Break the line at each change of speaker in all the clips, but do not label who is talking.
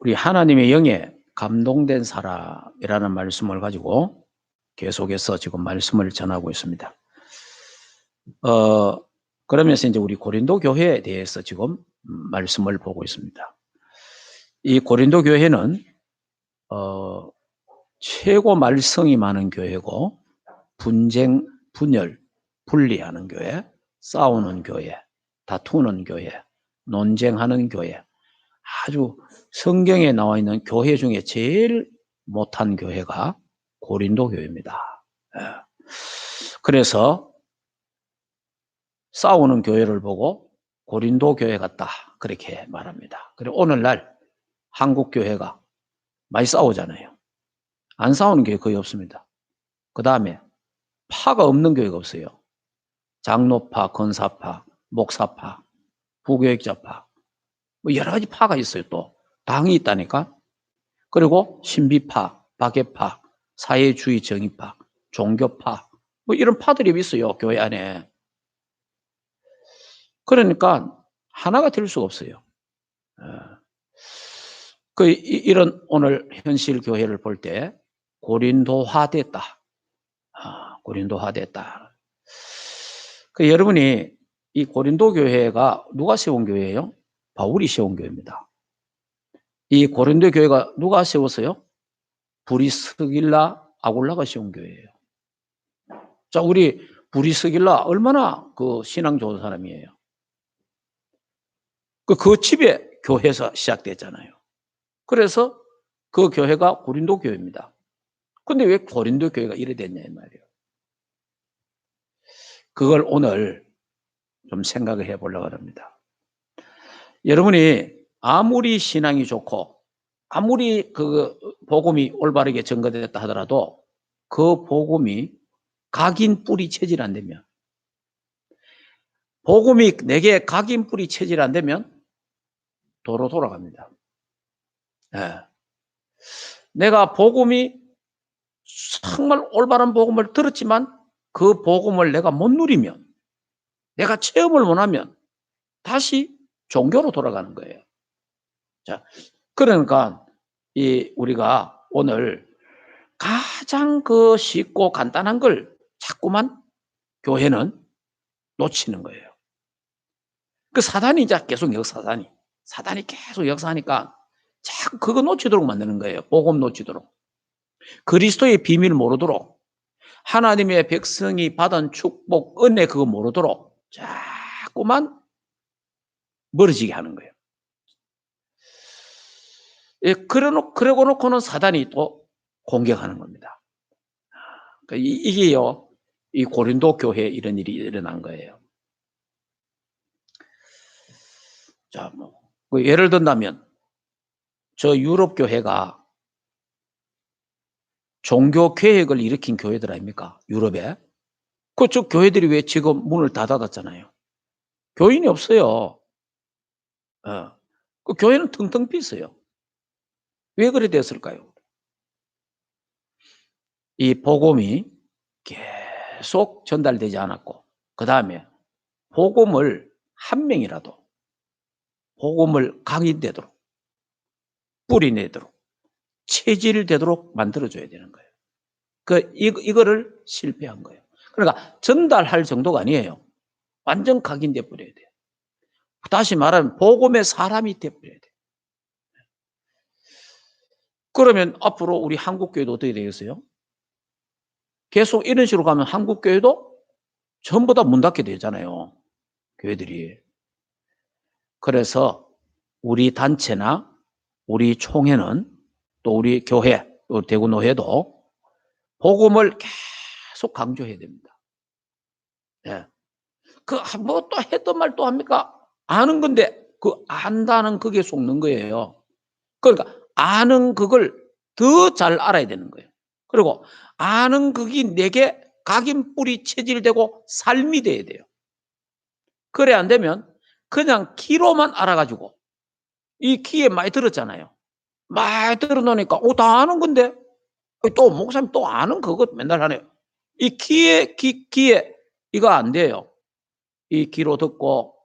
우리 하나님의 영에 감동된 사람이라는 말씀을 가지고 계속해서 지금 말씀을 전하고 있습니다. 그러면서 이제 우리 고린도 교회에 대해서 지금 말씀을 보고 있습니다. 이 고린도 교회는 최고 말썽이 많은 교회고 분쟁, 분열, 분리하는 교회, 싸우는 교회, 다투는 교회, 논쟁하는 교회, 아주 성경에 나와 있는 교회 중에 제일 못한 교회가 고린도 교회입니다. 그래서 싸우는 교회를 보고 고린도 교회 같다 그렇게 말합니다. 그리고 오늘날 한국 교회가 많이 싸우잖아요. 안 싸우는 교회 거의 없습니다. 그 다음에 파가 없는 교회가 없어요. 장로파, 권사파, 목사파, 부교육자파, 뭐 여러 가지 파가 있어요. 또 당이 있다니까. 그리고 신비파, 박애파, 사회주의 정의파, 종교파, 뭐 이런 파들이 있어요. 교회 안에. 그러니까 하나가 될 수가 없어요. 이런 오늘 현실 교회를 볼 때 고린도화됐다. 고린도화됐다. 여러분이 이 고린도 교회가 누가 세운 교회예요? 바울이 세운 교회입니다. 이 고린도 교회가 누가 세웠어요? 브리스길라, 아굴라가 세운 교회예요. 자, 우리 브리스길라 얼마나 그 신앙 좋은 사람이에요. 그 집에 교회에서 시작됐잖아요. 그래서 그 교회가 고린도 교회입니다. 근데 왜 고린도 교회가 이래 됐냐 이 말이에요. 그걸 오늘 좀 생각을 해보려고 합니다. 여러분이 아무리 신앙이 좋고 아무리 그 복음이 올바르게 전거됐다 하더라도 그 복음이 각인 뿌리 체질 안 되면, 복음이 내게 각인 뿌리 체질 안 되면 도로 돌아갑니다. 네. 내가 복음이 정말 올바른 복음을 들었지만 그 복음을 내가 못 누리면, 내가 체험을 못 하면 다시 종교로 돌아가는 거예요. 자, 그러니까 우리가 오늘 가장 그 쉽고 간단한 걸 자꾸만 교회는 놓치는 거예요. 그 사단이 이제 계속 사단이 계속 역사하니까 자꾸 그거 놓치도록 만드는 거예요. 복음 놓치도록. 그리스도의 비밀을 모르도록, 하나님의 백성이 받은 축복, 은혜 그거 모르도록 자꾸만 멀어지게 하는 거예요. 예, 그러고 놓고는 사단이 또 공격하는 겁니다. 그러니까 이게요, 이 고린도 교회에 이런 일이 일어난 거예요. 자, 예를 든다면, 저 유럽 교회가 종교 개혁을 일으킨 교회들 아닙니까? 유럽에. 그쪽 교회들이 왜 지금 문을 다 닫았잖아요. 교인이 없어요. 그 교회는 텅텅 비었어요. 왜 그래 됐을까요? 이 복음이 계속 전달되지 않았고, 그 다음에 복음을 한 명이라도 복음을 각인되도록, 뿌리내도록, 체질되도록 만들어줘야 되는 거예요. 이거를 실패한 거예요. 그러니까 전달할 정도가 아니에요. 완전 각인돼 버려야 돼요. 다시 말하면 복음의 사람이 돼 버려야 돼요. 그러면 앞으로 우리 한국교회도 어떻게 되겠어요? 계속 이런 식으로 가면 한국교회도 전부 다 문 닫게 되잖아요. 교회들이. 그래서 우리 단체나 우리 총회는, 또 우리 교회, 또 대구노회도 복음을 계속 강조해야 됩니다. 예. 뭐 또 했던 말 또 합니까? 아는 건데, 안다는 그게 속는 거예요. 그러니까 아는 그걸 더 잘 알아야 되는 거예요. 그리고 아는 그게 내게 각인 뿌리 체질되고 삶이 돼야 돼요. 그래 안 되면 그냥 귀로만 알아가지고, 이 귀에 많이 들었잖아요. 많이 들어놓으니까 다 아는 건데, 또 목사님 또 아는 그거 맨날 하네요. 이 귀에 이거 안 돼요. 이 귀로 듣고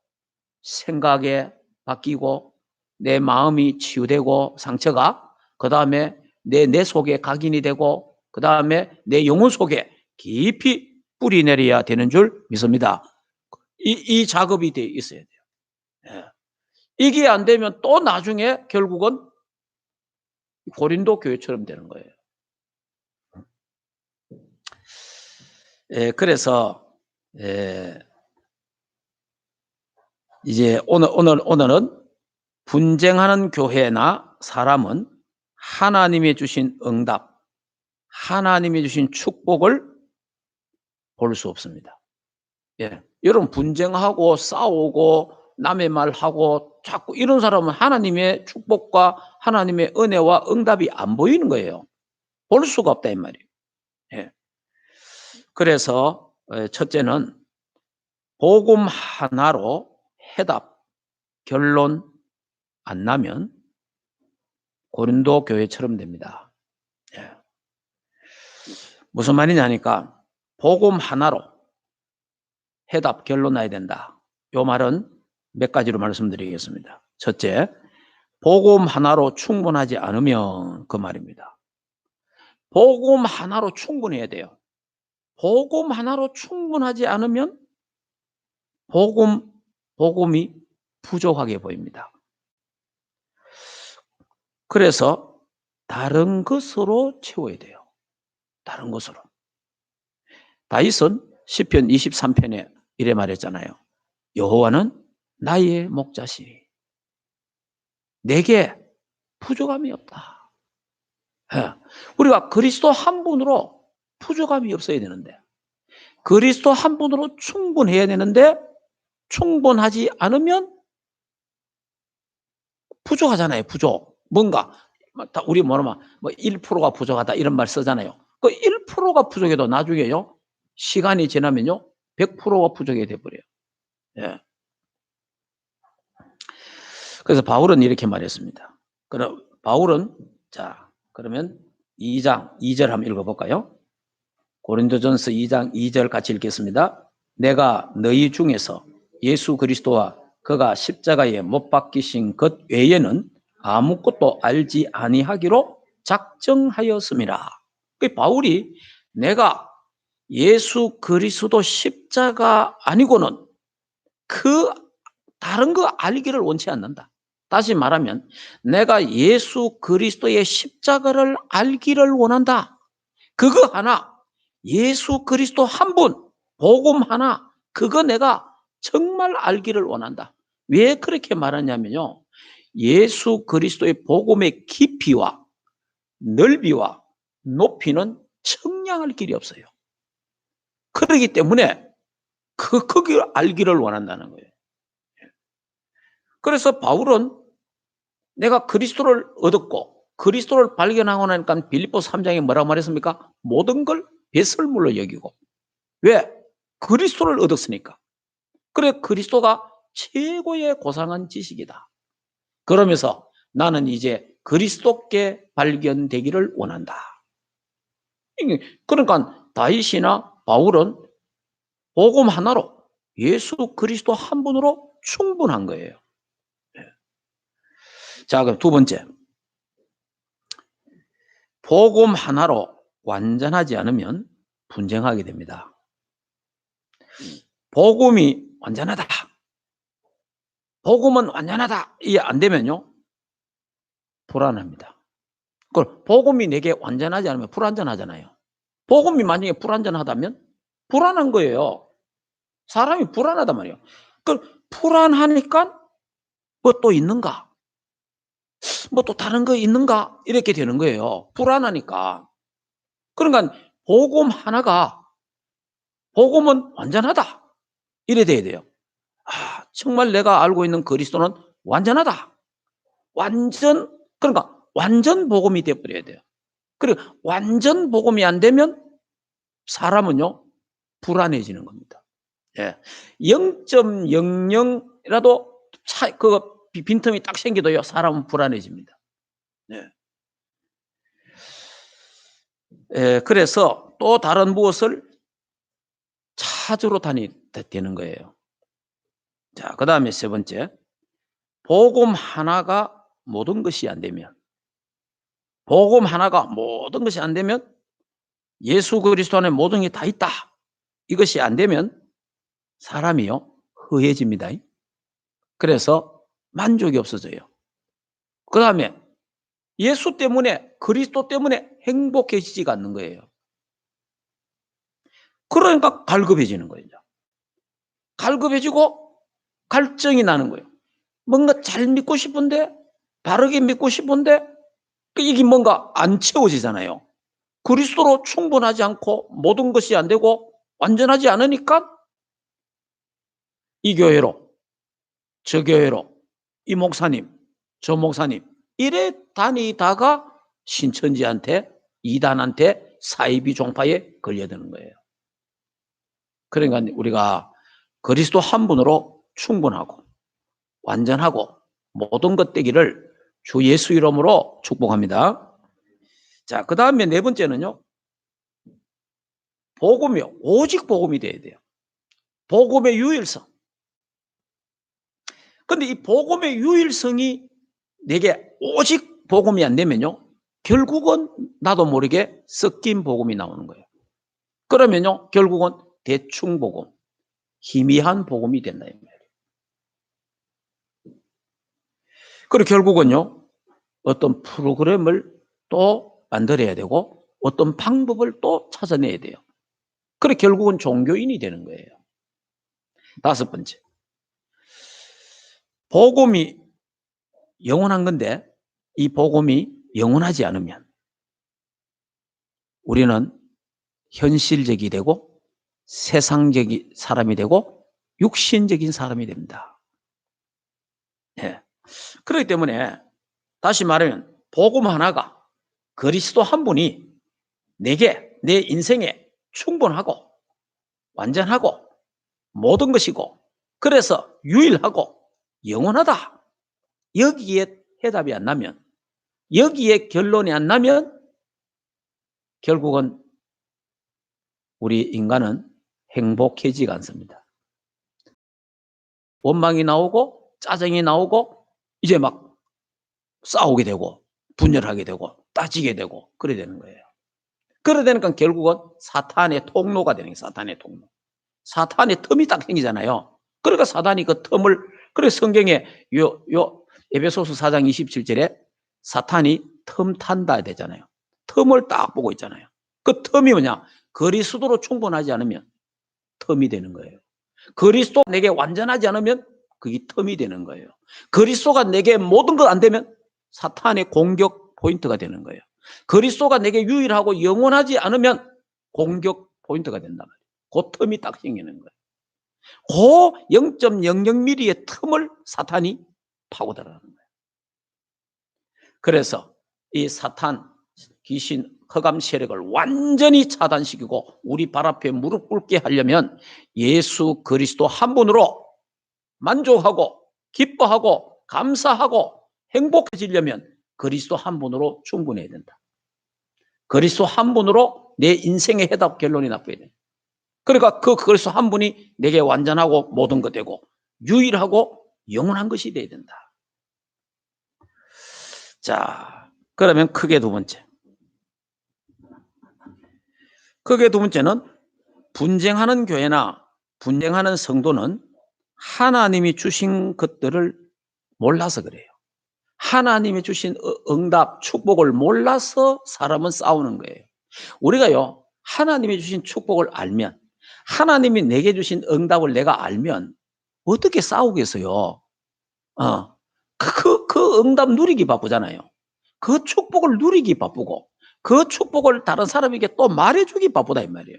생각에 바뀌고 내 마음이 치유되고 상처가 그 다음에 내 속에 각인이 되고 그 다음에 내 영혼 속에 깊이 뿌리 내려야 되는 줄 믿습니다. 이 작업이 돼 있어야 돼요. 예. 이게 안 되면 또 나중에 결국은 고린도 교회처럼 되는 거예요. 그래서 이제 오늘은 분쟁하는 교회나 사람은 하나님이 주신 응답, 하나님이 주신 축복을 볼 수 없습니다. 예. 여러분 분쟁하고 싸우고 남의 말하고 자꾸 이런 사람은 하나님의 축복과 하나님의 은혜와 응답이 안 보이는 거예요. 볼 수가 없다 이 말이에요. 예. 그래서 첫째는 복음 하나로 해답, 결론 안 나면 고린도 교회처럼 됩니다. 예. 무슨 말이냐니까 복음 하나로 해답, 결론 나야 된다. 이 말은 몇 가지로 말씀드리겠습니다. 첫째, 복음 하나로 충분하지 않으면 그 말입니다. 복음 하나로 충분해야 돼요. 복음 하나로 충분하지 않으면 복음이 부족하게 보입니다. 그래서 다른 것으로 채워야 돼요. 다른 것으로. 다윗은 시편 23편에 이래 말했잖아요. 여호와는 나의 목자시니 내게 부족함이 없다. 예. 우리가 그리스도 한 분으로 부족함이 없어야 되는데 그리스도 한 분으로 충분해야 되는데 충분하지 않으면 부족하잖아요. 부족. 뭔가 우리 뭐라면 뭐 1%가 부족하다 이런 말 쓰잖아요. 그 1%가 부족해도 나중에요. 시간이 지나면요. 100%가 부족해 돼 버려요. 예. 그래서 바울은 이렇게 말했습니다. 그럼 바울은 자, 그러면 2장 2절 한번 읽어 볼까요? 고린도전서 2장 2절 같이 읽겠습니다. 내가 너희 중에서 예수 그리스도와 그가 십자가에 못 박히신 것 외에는 아무것도 알지 아니하기로 작정하였음이라. 그 바울이 내가 예수 그리스도 십자가 아니고는 그 다른 거 알기를 원치 않는다. 다시 말하면 내가 예수 그리스도의 십자가를 알기를 원한다. 그거 하나, 예수 그리스도 한 분, 복음 하나, 그거 내가 정말 알기를 원한다. 왜 그렇게 말하냐면요. 예수 그리스도의 복음의 깊이와 넓이와 높이는 청량할 길이 없어요. 그렇기 때문에 거기를 알기를 원한다는 거예요. 그래서 바울은 내가 그리스도를 얻었고 그리스도를 발견하고 나니까 빌립보 3장에 뭐라고 말했습니까? 모든 걸 배설물로 여기고. 왜? 그리스도를 얻었으니까. 그래 그리스도가 최고의 고상한 지식이다. 그러면서 나는 이제 그리스도께 발견되기를 원한다. 그러니까 다윗이나 바울은 복음 하나로 예수 그리스도 한 분으로 충분한 거예요. 자, 그럼 두 번째. 복음 하나로 완전하지 않으면 분쟁하게 됩니다. 복음이 완전하다. 복음은 완전하다. 이게 안 되면요. 불안합니다. 그걸 복음이 내게 완전하지 않으면 불완전하잖아요. 복음이 만약에 불완전하다면 불안한 거예요. 사람이 불안하단 말이에요. 그 불안하니까 뭐 또 있는가? 뭐 또 다른 거 있는가? 이렇게 되는 거예요. 불안하니까. 그러니까 복음 하나가 복음은 완전하다. 이래 돼야 돼요. 아, 정말 내가 알고 있는 그리스도는 완전하다. 그러니까 완전 복음이 돼 버려야 돼요. 그리고 완전 복음이 안 되면 사람은요, 불안해지는 겁니다. 예. 0.00이라도 빈틈이 딱 생겨도요, 사람은 불안해집니다. 예. 그래서 또 다른 무엇을 찾으러 되는 거예요. 자, 그 다음에 세 번째. 복음 하나가 모든 것이 안 되면, 복음 하나가 모든 것이 안 되면, 예수 그리스도 안에 모든 게 다 있다, 이것이 안 되면 사람이요 허해집니다. 그래서 만족이 없어져요. 그 다음에 예수 때문에, 그리스도 때문에 행복해지지가 않는 거예요. 그러니까 갈급해지는 거예요. 갈급해지고 갈증이 나는 거예요. 뭔가 잘 믿고 싶은데, 바르게 믿고 싶은데 이게 뭔가 안 채워지잖아요. 그리스도로 충분하지 않고 모든 것이 안 되고 완전하지 않으니까 이 교회로, 저 교회로, 이 목사님, 저 목사님 이래 다니다가 신천지한테, 이단한테, 사이비 종파에 걸려드는 거예요. 그러니까 우리가 그리스도 한 분으로 충분하고 완전하고 모든 것 되기를 주 예수 이름으로 축복합니다. 자, 그 다음에 네 번째는요, 복음이요. 오직 복음이 돼야 돼요. 복음의 유일성. 근데 이 복음의 유일성이 내게 오직 복음이 안 되면요, 결국은 나도 모르게 섞인 복음이 나오는 거예요. 그러면요, 결국은 대충 복음, 희미한 복음이 된다, 이 말이에요. 그리고 결국은요, 어떤 프로그램을 또 만들어야 되고 어떤 방법을 또 찾아내야 돼요. 그래 결국은 종교인이 되는 거예요. 다섯 번째, 복음이 영원한 건데 이 복음이 영원하지 않으면 우리는 현실적이 되고 세상적인 사람이 되고 육신적인 사람이 됩니다. 네. 그렇기 때문에 다시 말하면 복음 하나가, 그리스도 한 분이 내게, 내 인생에 충분하고 완전하고 모든 것이고 그래서 유일하고 영원하다, 여기에 해답이 안 나면, 여기에 결론이 안 나면 결국은 우리 인간은 행복해지가 않습니다. 원망이 나오고 짜증이 나오고 이제 막 싸우게 되고 분열하게 되고 따지게 되고 그래 되는 거예요. 그래 되니까 결국은 사탄의 통로가 되는 거예요. 사탄의 통로. 사탄의 틈이 딱 생기잖아요. 그러니까 사단이 그 틈을, 그래 성경에 에베소서 4장 27절에 사탄이 틈 탄다 되잖아요. 틈을 딱 보고 있잖아요. 그 틈이 뭐냐? 그리스도로 충분하지 않으면 틈이 되는 거예요. 그리스도 내게 완전하지 않으면 그게 틈이 되는 거예요. 그리스도가 내게 모든 것 안 되면 사탄의 공격 포인트가 되는 거예요. 그리스도가 내게 유일하고 영원하지 않으면 공격 포인트가 된단 말이에요. 그 틈이 딱 생기는 거예요. 그 0.00mm의 틈을 사탄이 파고들어가는 거예요. 그래서 이 사탄, 귀신, 흑암 세력을 완전히 차단시키고 우리 발 앞에 무릎 꿇게 하려면 예수 그리스도 한 분으로 만족하고 기뻐하고 감사하고 행복해지려면 그리스도 한 분으로 충분해야 된다. 그리스도 한 분으로 내 인생의 해답 결론이 나빠야 돼. 그러니까 그 그리스도 한 분이 내게 완전하고 모든 것 되고 유일하고 영원한 것이 돼야 된다. 자, 그러면 크게 두 번째. 크게 두 번째는 분쟁하는 교회나 분쟁하는 성도는 하나님이 주신 것들을 몰라서 그래요. 하나님이 주신 응답, 축복을 몰라서 사람은 싸우는 거예요. 우리가요, 하나님이 주신 축복을 알면, 하나님이 내게 주신 응답을 내가 알면 어떻게 싸우겠어요? 그 응답 누리기 바쁘잖아요. 그 축복을 누리기 바쁘고 그 축복을 다른 사람에게 또 말해주기 바쁘다 이 말이에요.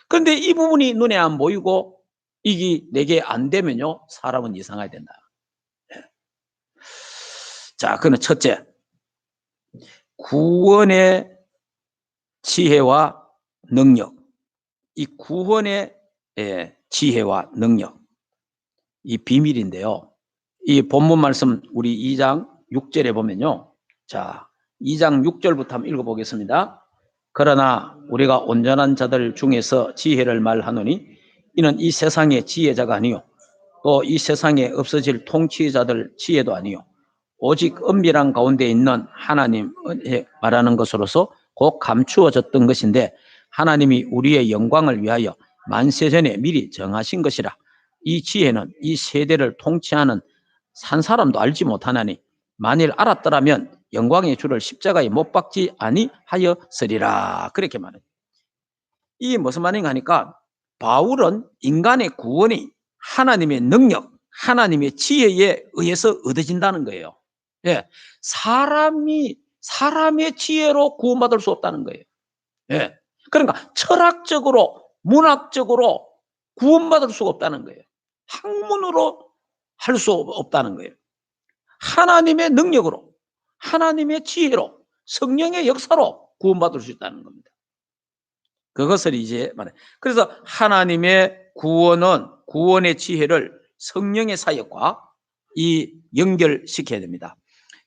그런데 이 부분이 눈에 안 보이고 이게 내게 안 되면요, 사람은 이상하게 된다. 자, 그는 첫째, 구원의 지혜와 능력. 이 구원의 지혜와 능력, 이 비밀인데요. 이 본문 말씀 우리 2장 6절에 보면요. 자, 2장 6절부터 한번 읽어보겠습니다. 그러나 우리가 온전한 자들 중에서 지혜를 말하노니 이는 이 세상의 지혜자가 아니요 또 이 세상에 없어질 통치자들 지혜도 아니요 오직 은밀한 가운데 있는 하나님의 말하는 것으로서 곧 감추어졌던 것인데 하나님이 우리의 영광을 위하여 만세전에 미리 정하신 것이라. 이 지혜는 이 세대를 통치하는 산 사람도 알지 못하나니 만일 알았더라면 영광의 주를 십자가에 못 박지 아니하였으리라. 그렇게 말해요. 이게 무슨 말인가 하니까 바울은 인간의 구원이 하나님의 능력, 하나님의 지혜에 의해서 얻어진다는 거예요. 예, 사람의 지혜로 구원받을 수 없다는 거예요. 예, 그러니까 철학적으로, 문학적으로 구원받을 수가 없다는 거예요. 학문으로 할 수 없다는 거예요. 하나님의 능력으로, 하나님의 지혜로, 성령의 역사로 구원받을 수 있다는 겁니다. 그것을 이제 말해. 그래서 하나님의 구원의 지혜를 성령의 사역과 이 연결시켜야 됩니다.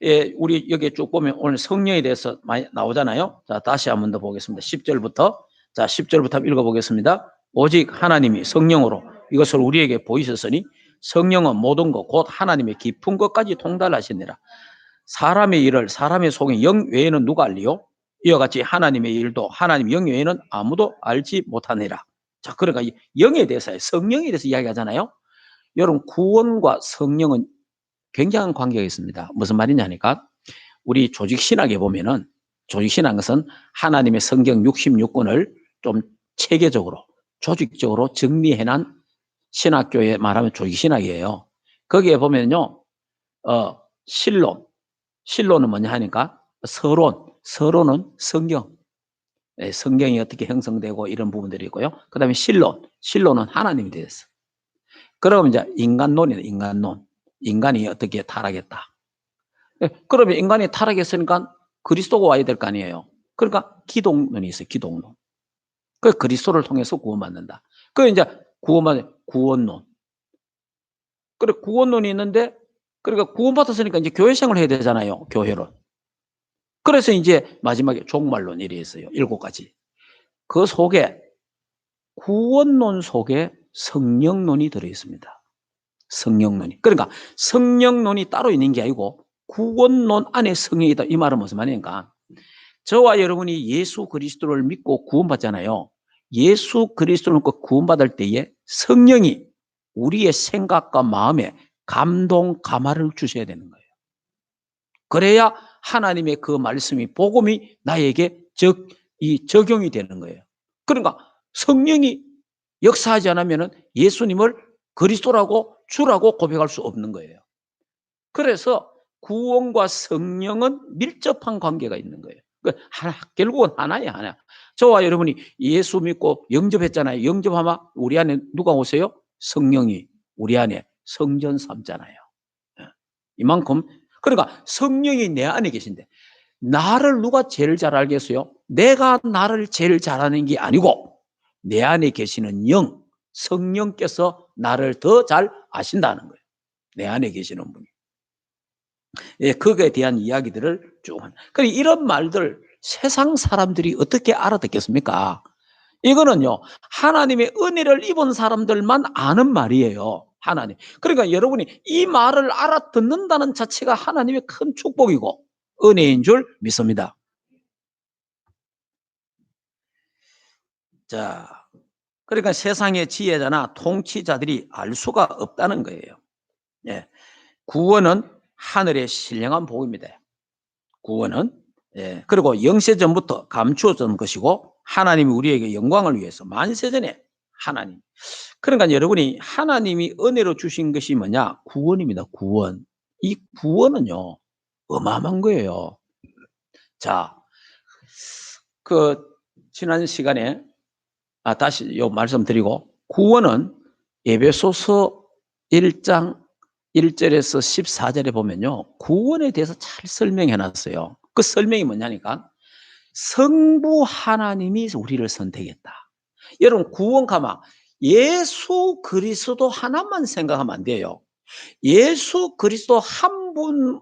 예, 우리 여기 쭉 보면 오늘 성령에 대해서 많이 나오잖아요. 자, 다시 한 번 더 보겠습니다. 10절부터. 자, 10절부터 읽어보겠습니다. 오직 하나님이 성령으로 이것을 우리에게 보이셨으니 성령은 모든 것 곧 하나님의 깊은 것까지 통달하시니라. 사람의 일을 사람의 속에 영 외에는 누가 알리요? 이와 같이 하나님의 일도 하나님 영 외에는 아무도 알지 못하니라. 자, 그러니까 영에 대해서, 성령에 대해서 이야기하잖아요. 여러분, 구원과 성령은 굉장한 관계가 있습니다. 무슨 말이냐니까 우리 조직신학에 보면은 조직신학은 것은 하나님의 성경 66권을 좀 체계적으로 조직적으로 정리해난 신학교에 말하면 조직신학이에요. 거기에 보면요, 신론은 뭐냐 하니까 서론은 성경, 성경이 어떻게 형성되고 이런 부분들이 있고요. 그 다음에 신론은 하나님에 대해서. 그러면 이제 인간론이다, 인간론. 인간이 어떻게 타락했다. 그러면 인간이 타락했으니까 그리스도가 와야 될 거 아니에요. 그러니까 기독론이 있어요, 기독론. 그 그리스도를 통해서 구원받는다. 그 이제 구원론. 그래, 구원론이 있는데, 그러니까 구원받았으니까 이제 교회 생활을 해야 되잖아요, 교회를. 그래서 이제 마지막에 종말론 이래 있어요, 7가지. 그 속에 구원론 속에 성령론이 들어 있습니다. 성령론이. 그러니까 성령론이 따로 있는 게 아니고 구원론 안에 성령이다. 이 말은 무슨 말입니까? 저와 여러분이 예수 그리스도를 믿고 구원받잖아요. 예수 그리스도를 믿고 구원받을 때에 성령이 우리의 생각과 마음에 감동, 감화를 주셔야 되는 거예요. 그래야 하나님의 그 말씀이, 복음이 나에게 적용이 되는 거예요. 그러니까 성령이 역사하지 않으면 예수님을 그리스도라고 주라고 고백할 수 없는 거예요. 그래서 구원과 성령은 밀접한 관계가 있는 거예요. 결국은 하나예요, 하나. 저와 여러분이 예수 믿고 영접했잖아요. 영접하면 우리 안에 누가 오세요? 성령이 우리 안에 성전 삼잖아요. 이만큼. 그러니까 성령이 내 안에 계신데 나를 누가 제일 잘 알겠어요? 내가 나를 제일 잘 아는 게 아니고 내 안에 계시는 영, 성령께서 나를 더 잘 아신다는 거예요. 내 안에 계시는 분이. 예, 거기에 대한 이야기들을 쭉 하는. 그러니까 이런 말들 세상 사람들이 어떻게 알아듣겠습니까? 이거는요, 하나님의 은혜를 입은 사람들만 아는 말이에요. 하나님. 그러니까 여러분이 이 말을 알아듣는다는 자체가 하나님의 큰 축복이고 은혜인 줄 믿습니다. 자, 그러니까 세상의 지혜자나 통치자들이 알 수가 없다는 거예요. 예. 구원은 하늘의 신령한 복입니다. 구원은. 예. 그리고 영세전부터 감추어진 것이고 하나님이 우리에게 영광을 위해서 만세전에 하나님. 그러니까 여러분이 하나님이 은혜로 주신 것이 뭐냐? 구원입니다. 구원. 이 구원은요, 어마어마한 거예요. 자, 지난 시간에 다시 요 말씀드리고, 구원은 에베소서 1장 1절에서 14절에 보면요, 구원에 대해서 잘 설명해 놨어요. 그 설명이 뭐냐니까 성부 하나님이 우리를 선택했다. 여러분, 구원 가마 예수 그리스도 하나만 생각하면 안 돼요. 예수 그리스도 한 분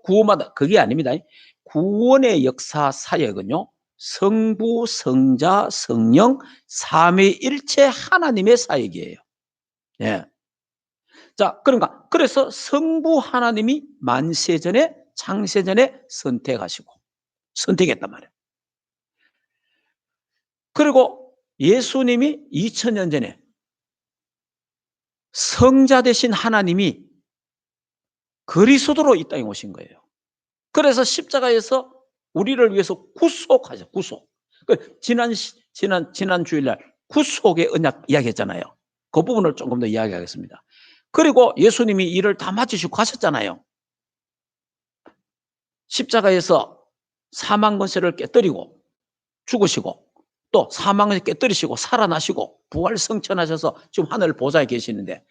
구원받아, 그게 아닙니다. 구원의 역사 사역은요, 성부, 성자, 성령 삼위일체 하나님의 사역이에요. 예. 자, 그러니까 그래서 성부 하나님이 만세전에 창세전에 선택했단 말이에요. 그리고 예수님이 2000년 전에 성자 되신 하나님이 그리스도로 이 땅에 오신 거예요. 그래서 십자가에서 우리를 위해서 구속하죠. 구속. 지난 주일날 구속의 언약 이야기했잖아요. 그 부분을 조금 더 이야기하겠습니다. 그리고 예수님이 이를 다 마치시고 가셨잖아요. 십자가에서 사망 권세를 깨뜨리고 죽으시고 또 사망을 깨뜨리시고 살아나시고 부활승천하셔서 지금 하늘 보좌에 계시는데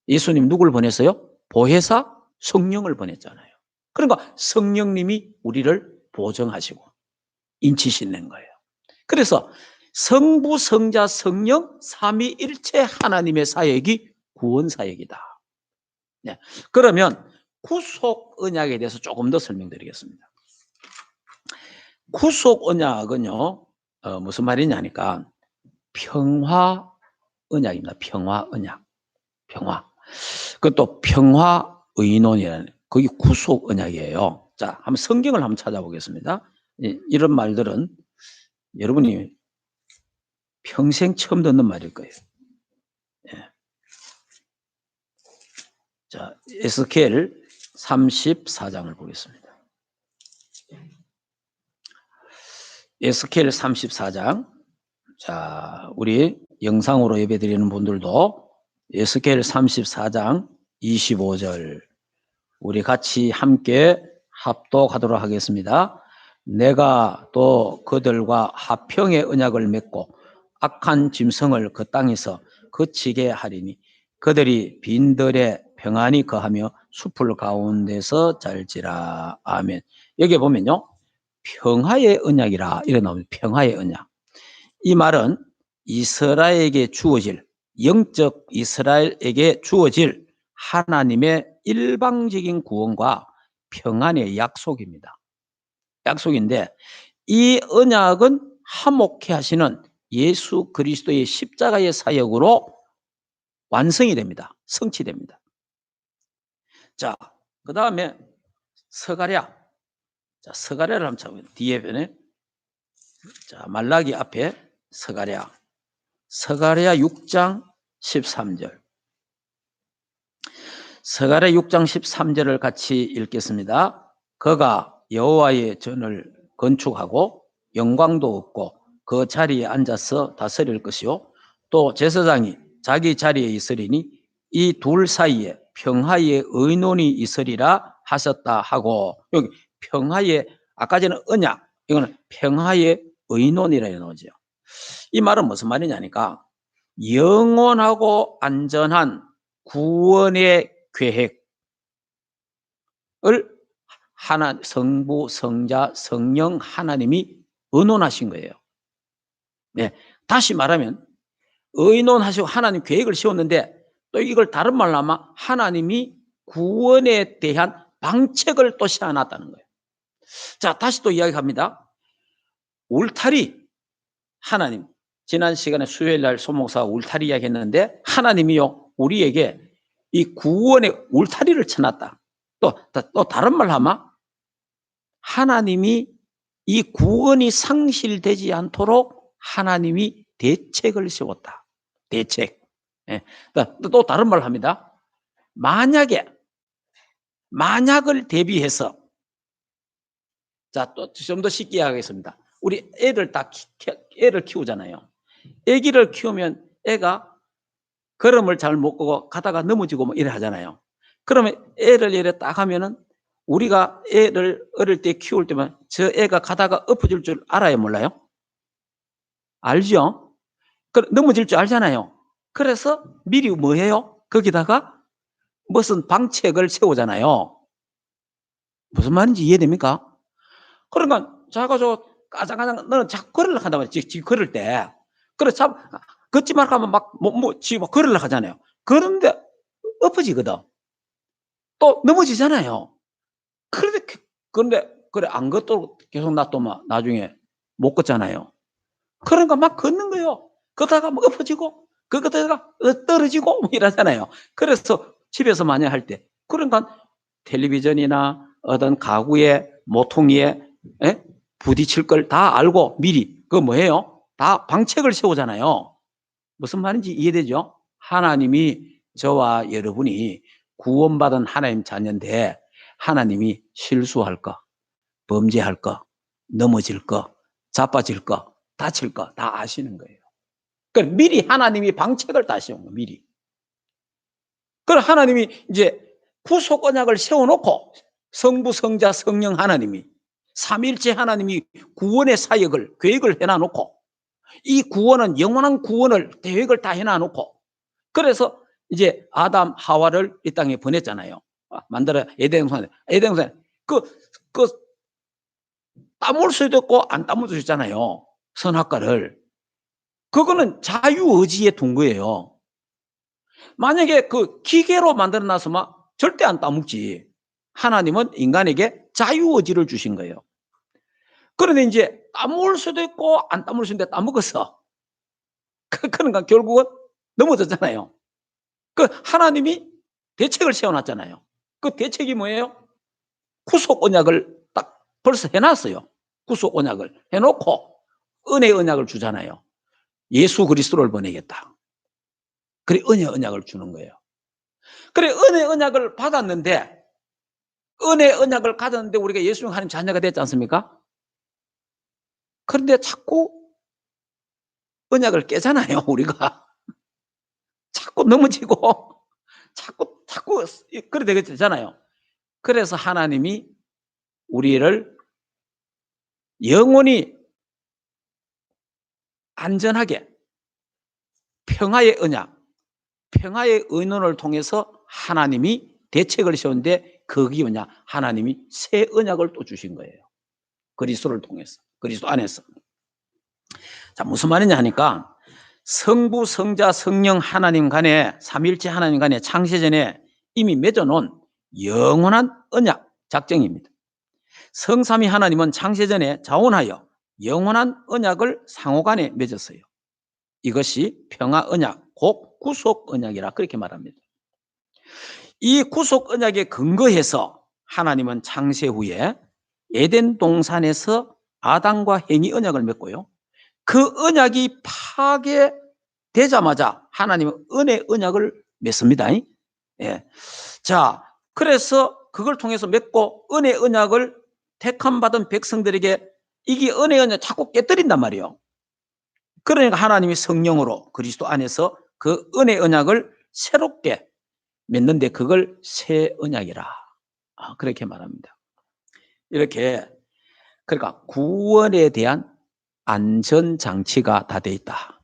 예수님 누굴 보냈어요? 보혜사 성령을 보냈잖아요. 그러니까 성령님이 우리를 보정하시고 인치시는 거예요. 그래서 성부, 성자, 성령 삼위일체 하나님의 사역이 구원 사역이다. 네. 그러면 구속 언약에 대해서 조금 더 설명드리겠습니다. 구속 언약은요, 무슨 말이냐니까 평화 언약입니다. 평화 언약. 평화. 그것도 평화 의논이라는 그게 구속 언약이에요. 자, 한번 성경을 한번 찾아보겠습니다. 이런 말들은 여러분이 평생 처음 듣는 말일 거예요. 예. 자, 에스겔 34장을 보겠습니다. 에스겔 34장. 자, 우리 영상으로 예배드리는 분들도 에스겔 34장 25절 우리 같이 함께 합독하도록 하겠습니다. 내가 또 그들과 화평의 언약을 맺고 악한 짐승을 그 땅에서 거치게 하리니 그들이 빈들에 평안히 거하며 숲을 가운데서 잘지라. 아멘. 여기 보면요, 평화의 언약이라 이래 나옵니다. 평화의 언약. 이 말은 이스라엘에게 주어질, 영적 이스라엘에게 주어질 하나님의 일방적인 구원과 평안의 약속입니다. 약속인데 이 언약은 화목케 하시는 예수 그리스도의 십자가의 사역으로 완성이 됩니다. 성취됩니다. 자, 그 다음에 스가랴. 자, 스가랴를 한번 찾아보면 뒤에 편에. 자, 말라기 앞에 스가랴. 스가랴 6장 13절. 스가랴 6장 13절을 같이 읽겠습니다. 그가 여호와의 전을 건축하고 영광도 없고 그 자리에 앉아서 다스릴 것이요 또 제사장이 자기 자리에 있으리니 이 둘 사이에 평화의 의논이 있으리라 하셨다 하고, 여기 평화의, 아까 전에 언약, 이거는 평화의 의논이라 나오죠. 이 말은 무슨 말이냐니까 영원하고 안전한 구원의 계획을 성부, 성자, 성령 하나님이 의논하신 거예요. 네. 다시 말하면 의논하시고 하나님 계획을 세웠는데 또 이걸 다른 말로 하면 하나님이 구원에 대한 방책을 또 세워놨다는 거예요. 자, 다시 또 이야기합니다. 울타리, 하나님. 지난 시간에 수요일 날 소목사가 울타리 이야기했는데 하나님이요 우리에게 이 구원의 울타리를 쳐놨다. 또 다른 말 하면 하나님이 이 구원이 상실되지 않도록 하나님이 대책을 세웠다. 대책. 예. 또 다른 말 합니다. 만약을 대비해서, 자, 또 좀 더 쉽게 하겠습니다. 우리 애를 키우잖아요. 애기를 키우면 애가 걸음을 잘 못 걷고 가다가 넘어지고 뭐 이래 하잖아요. 그러면 애를 이래 딱 하면은 우리가 애를 어릴 때 키울 때만 저 애가 가다가 엎어질 줄 알아요, 몰라요? 알죠? 넘어질 줄 알잖아요. 그래서 미리 뭐 해요? 거기다가 무슨 방책을 세우잖아요. 무슨 말인지 이해됩니까? 그러니까 자가 저 까장까장 너는 자꾸 걸으려고 한단 말이야. 지금 걸을 때. 그래 참 걷지 말고 하면 지금 막 걸으려고 하잖아요. 그런데 엎어지거든. 또 넘어지잖아요. 그런데 그래 안 걷도록 계속 놔두면 나중에 못 걷잖아요. 그러니까 막 걷는 거예요. 걷다가 막 엎어지고 그것들가 떨어지고 뭐 이러잖아요. 그래서 집에서 만약 할 때 그러니까 텔레비전이나 어떤 가구의 모퉁이에 부딪힐 걸 다 알고 미리 그 뭐예요? 다 방책을 세우잖아요. 무슨 말인지 이해되죠? 하나님이 저와 여러분이 구원받은 하나님 자녀인데 하나님이 실수할 거, 범죄할 거, 넘어질 거, 자빠질 거, 다칠 거 다 아시는 거예요. 그러니까 미리 하나님이 방책을 다 세운 거예요. 미리. 그럼 하나님이 이제 구속 언약을 세워놓고 성부, 성자, 성령 하나님이 삼일째 하나님이 구원의 사역을 계획을 해놔놓고 이 구원은 영원한 구원을 계획을 다 해놔놓고 그래서 이제 아담 하와를 이 땅에 보냈잖아요. 만들어 에덴 동산에 그 따물 수도 있고 안 따물 수도 있잖아요. 선악과를. 그거는 자유의지에 둔 거예요. 만약에 그 기계로 만들어 놨으면 절대 안 따먹지. 하나님은 인간에게 자유의지를 주신 거예요. 그런데 이제 따먹을 수도 있고 안 따먹을 수도 있는데 따먹었어. 그러니까 결국은 넘어졌잖아요. 그 하나님이 대책을 세워놨잖아요. 그 대책이 뭐예요? 구속 언약을 딱 벌써 해놨어요. 구속 언약을 해놓고 은혜 언약을 주잖아요. 예수 그리스도를 보내겠다. 그래 은혜 언약을 주는 거예요. 그래 은혜 언약을 받았는데 은혜 언약을 가졌는데 우리가 예수님 하나님 자녀가 됐지 않습니까? 그런데 자꾸 언약을 깨잖아요. 우리가 자꾸 넘어지고 자꾸 그래 되잖아요. 그래서 하나님이 우리를 영원히 안전하게 평화의 언약, 평화의 의논을 통해서 하나님이 대책을 세우는데 그게 뭐냐? 하나님이 새 언약을 또 주신 거예요. 그리스도를 통해서, 그리스도 안에서. 자, 무슨 말이냐 하니까 성부, 성자, 성령 하나님 간에 삼일째 하나님 간에 창세전에 이미 맺어놓은 영원한 언약 작정입니다. 성삼위 하나님은 창세전에 자원하여 영원한 언약을 상호간에 맺었어요. 이것이 평화 언약, 곧 구속 언약이라 그렇게 말합니다. 이 구속 언약에 근거해서 하나님은 창세 후에 에덴 동산에서 아담과 행위 언약을 맺고요. 그 언약이 파괴되자마자 하나님은 은혜 언약을 맺습니다. 예. 자, 그래서 그걸 통해서 맺고 은혜 언약을 택함 받은 백성들에게 이게 은혜 언약 자꾸 깨뜨린단 말이에요. 그러니까 하나님이 성령으로 그리스도 안에서 그 은혜 언약을 새롭게 맺는데 그걸 새 언약이라. 그렇게 말합니다. 이렇게 그러니까 구원에 대한 안전장치가 다 돼 있다.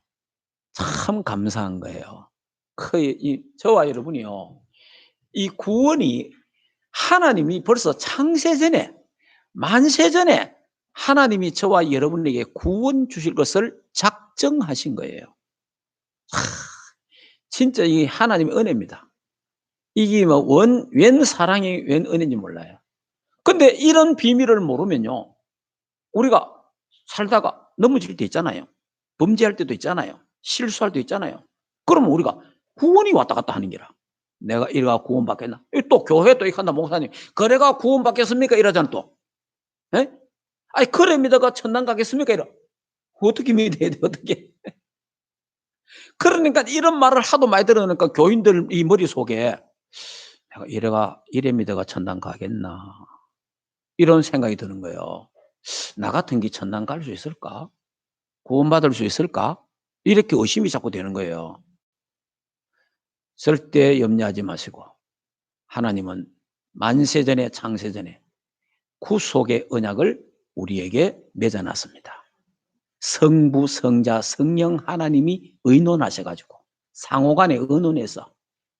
참 감사한 거예요. 저와 여러분이요. 이 구원이 하나님이 벌써 창세전에 만세전에 하나님이 저와 여러분에게 구원 주실 것을 작정하신 거예요. 진짜 이 하나님의 은혜입니다. 이게 뭐 웬 사랑이 웬 은혜인지 몰라요. 근데 이런 비밀을 모르면요. 우리가 살다가 넘어질 때 있잖아요. 범죄할 때도 있잖아요. 실수할 때 있잖아요. 그러면 우리가 구원이 왔다 갔다 하는 게라. 내가 이래가 구원받겠나? 또 교회 또 이렇게 한다, 목사님. 그래가 구원받겠습니까? 이러잖아, 또. 예? 아니, 그래 믿어가 천당 가겠습니까? 이러. 어떻게 믿어야 돼, 어떻게. 그러니까 이런 말을 하도 많이 들으니까 교인들 이 머릿속에 내가 이래 믿어가 천당 가겠나. 이런 생각이 드는 거예요. 나 같은 게 천당 갈 수 있을까? 구원받을 수 있을까? 이렇게 의심이 자꾸 되는 거예요. 절대 염려하지 마시고 하나님은 만세전에 창세전에 구속의 언약을 우리에게 맺어놨습니다. 성부, 성자, 성령 하나님이 의논하셔가지고 상호간에 의논해서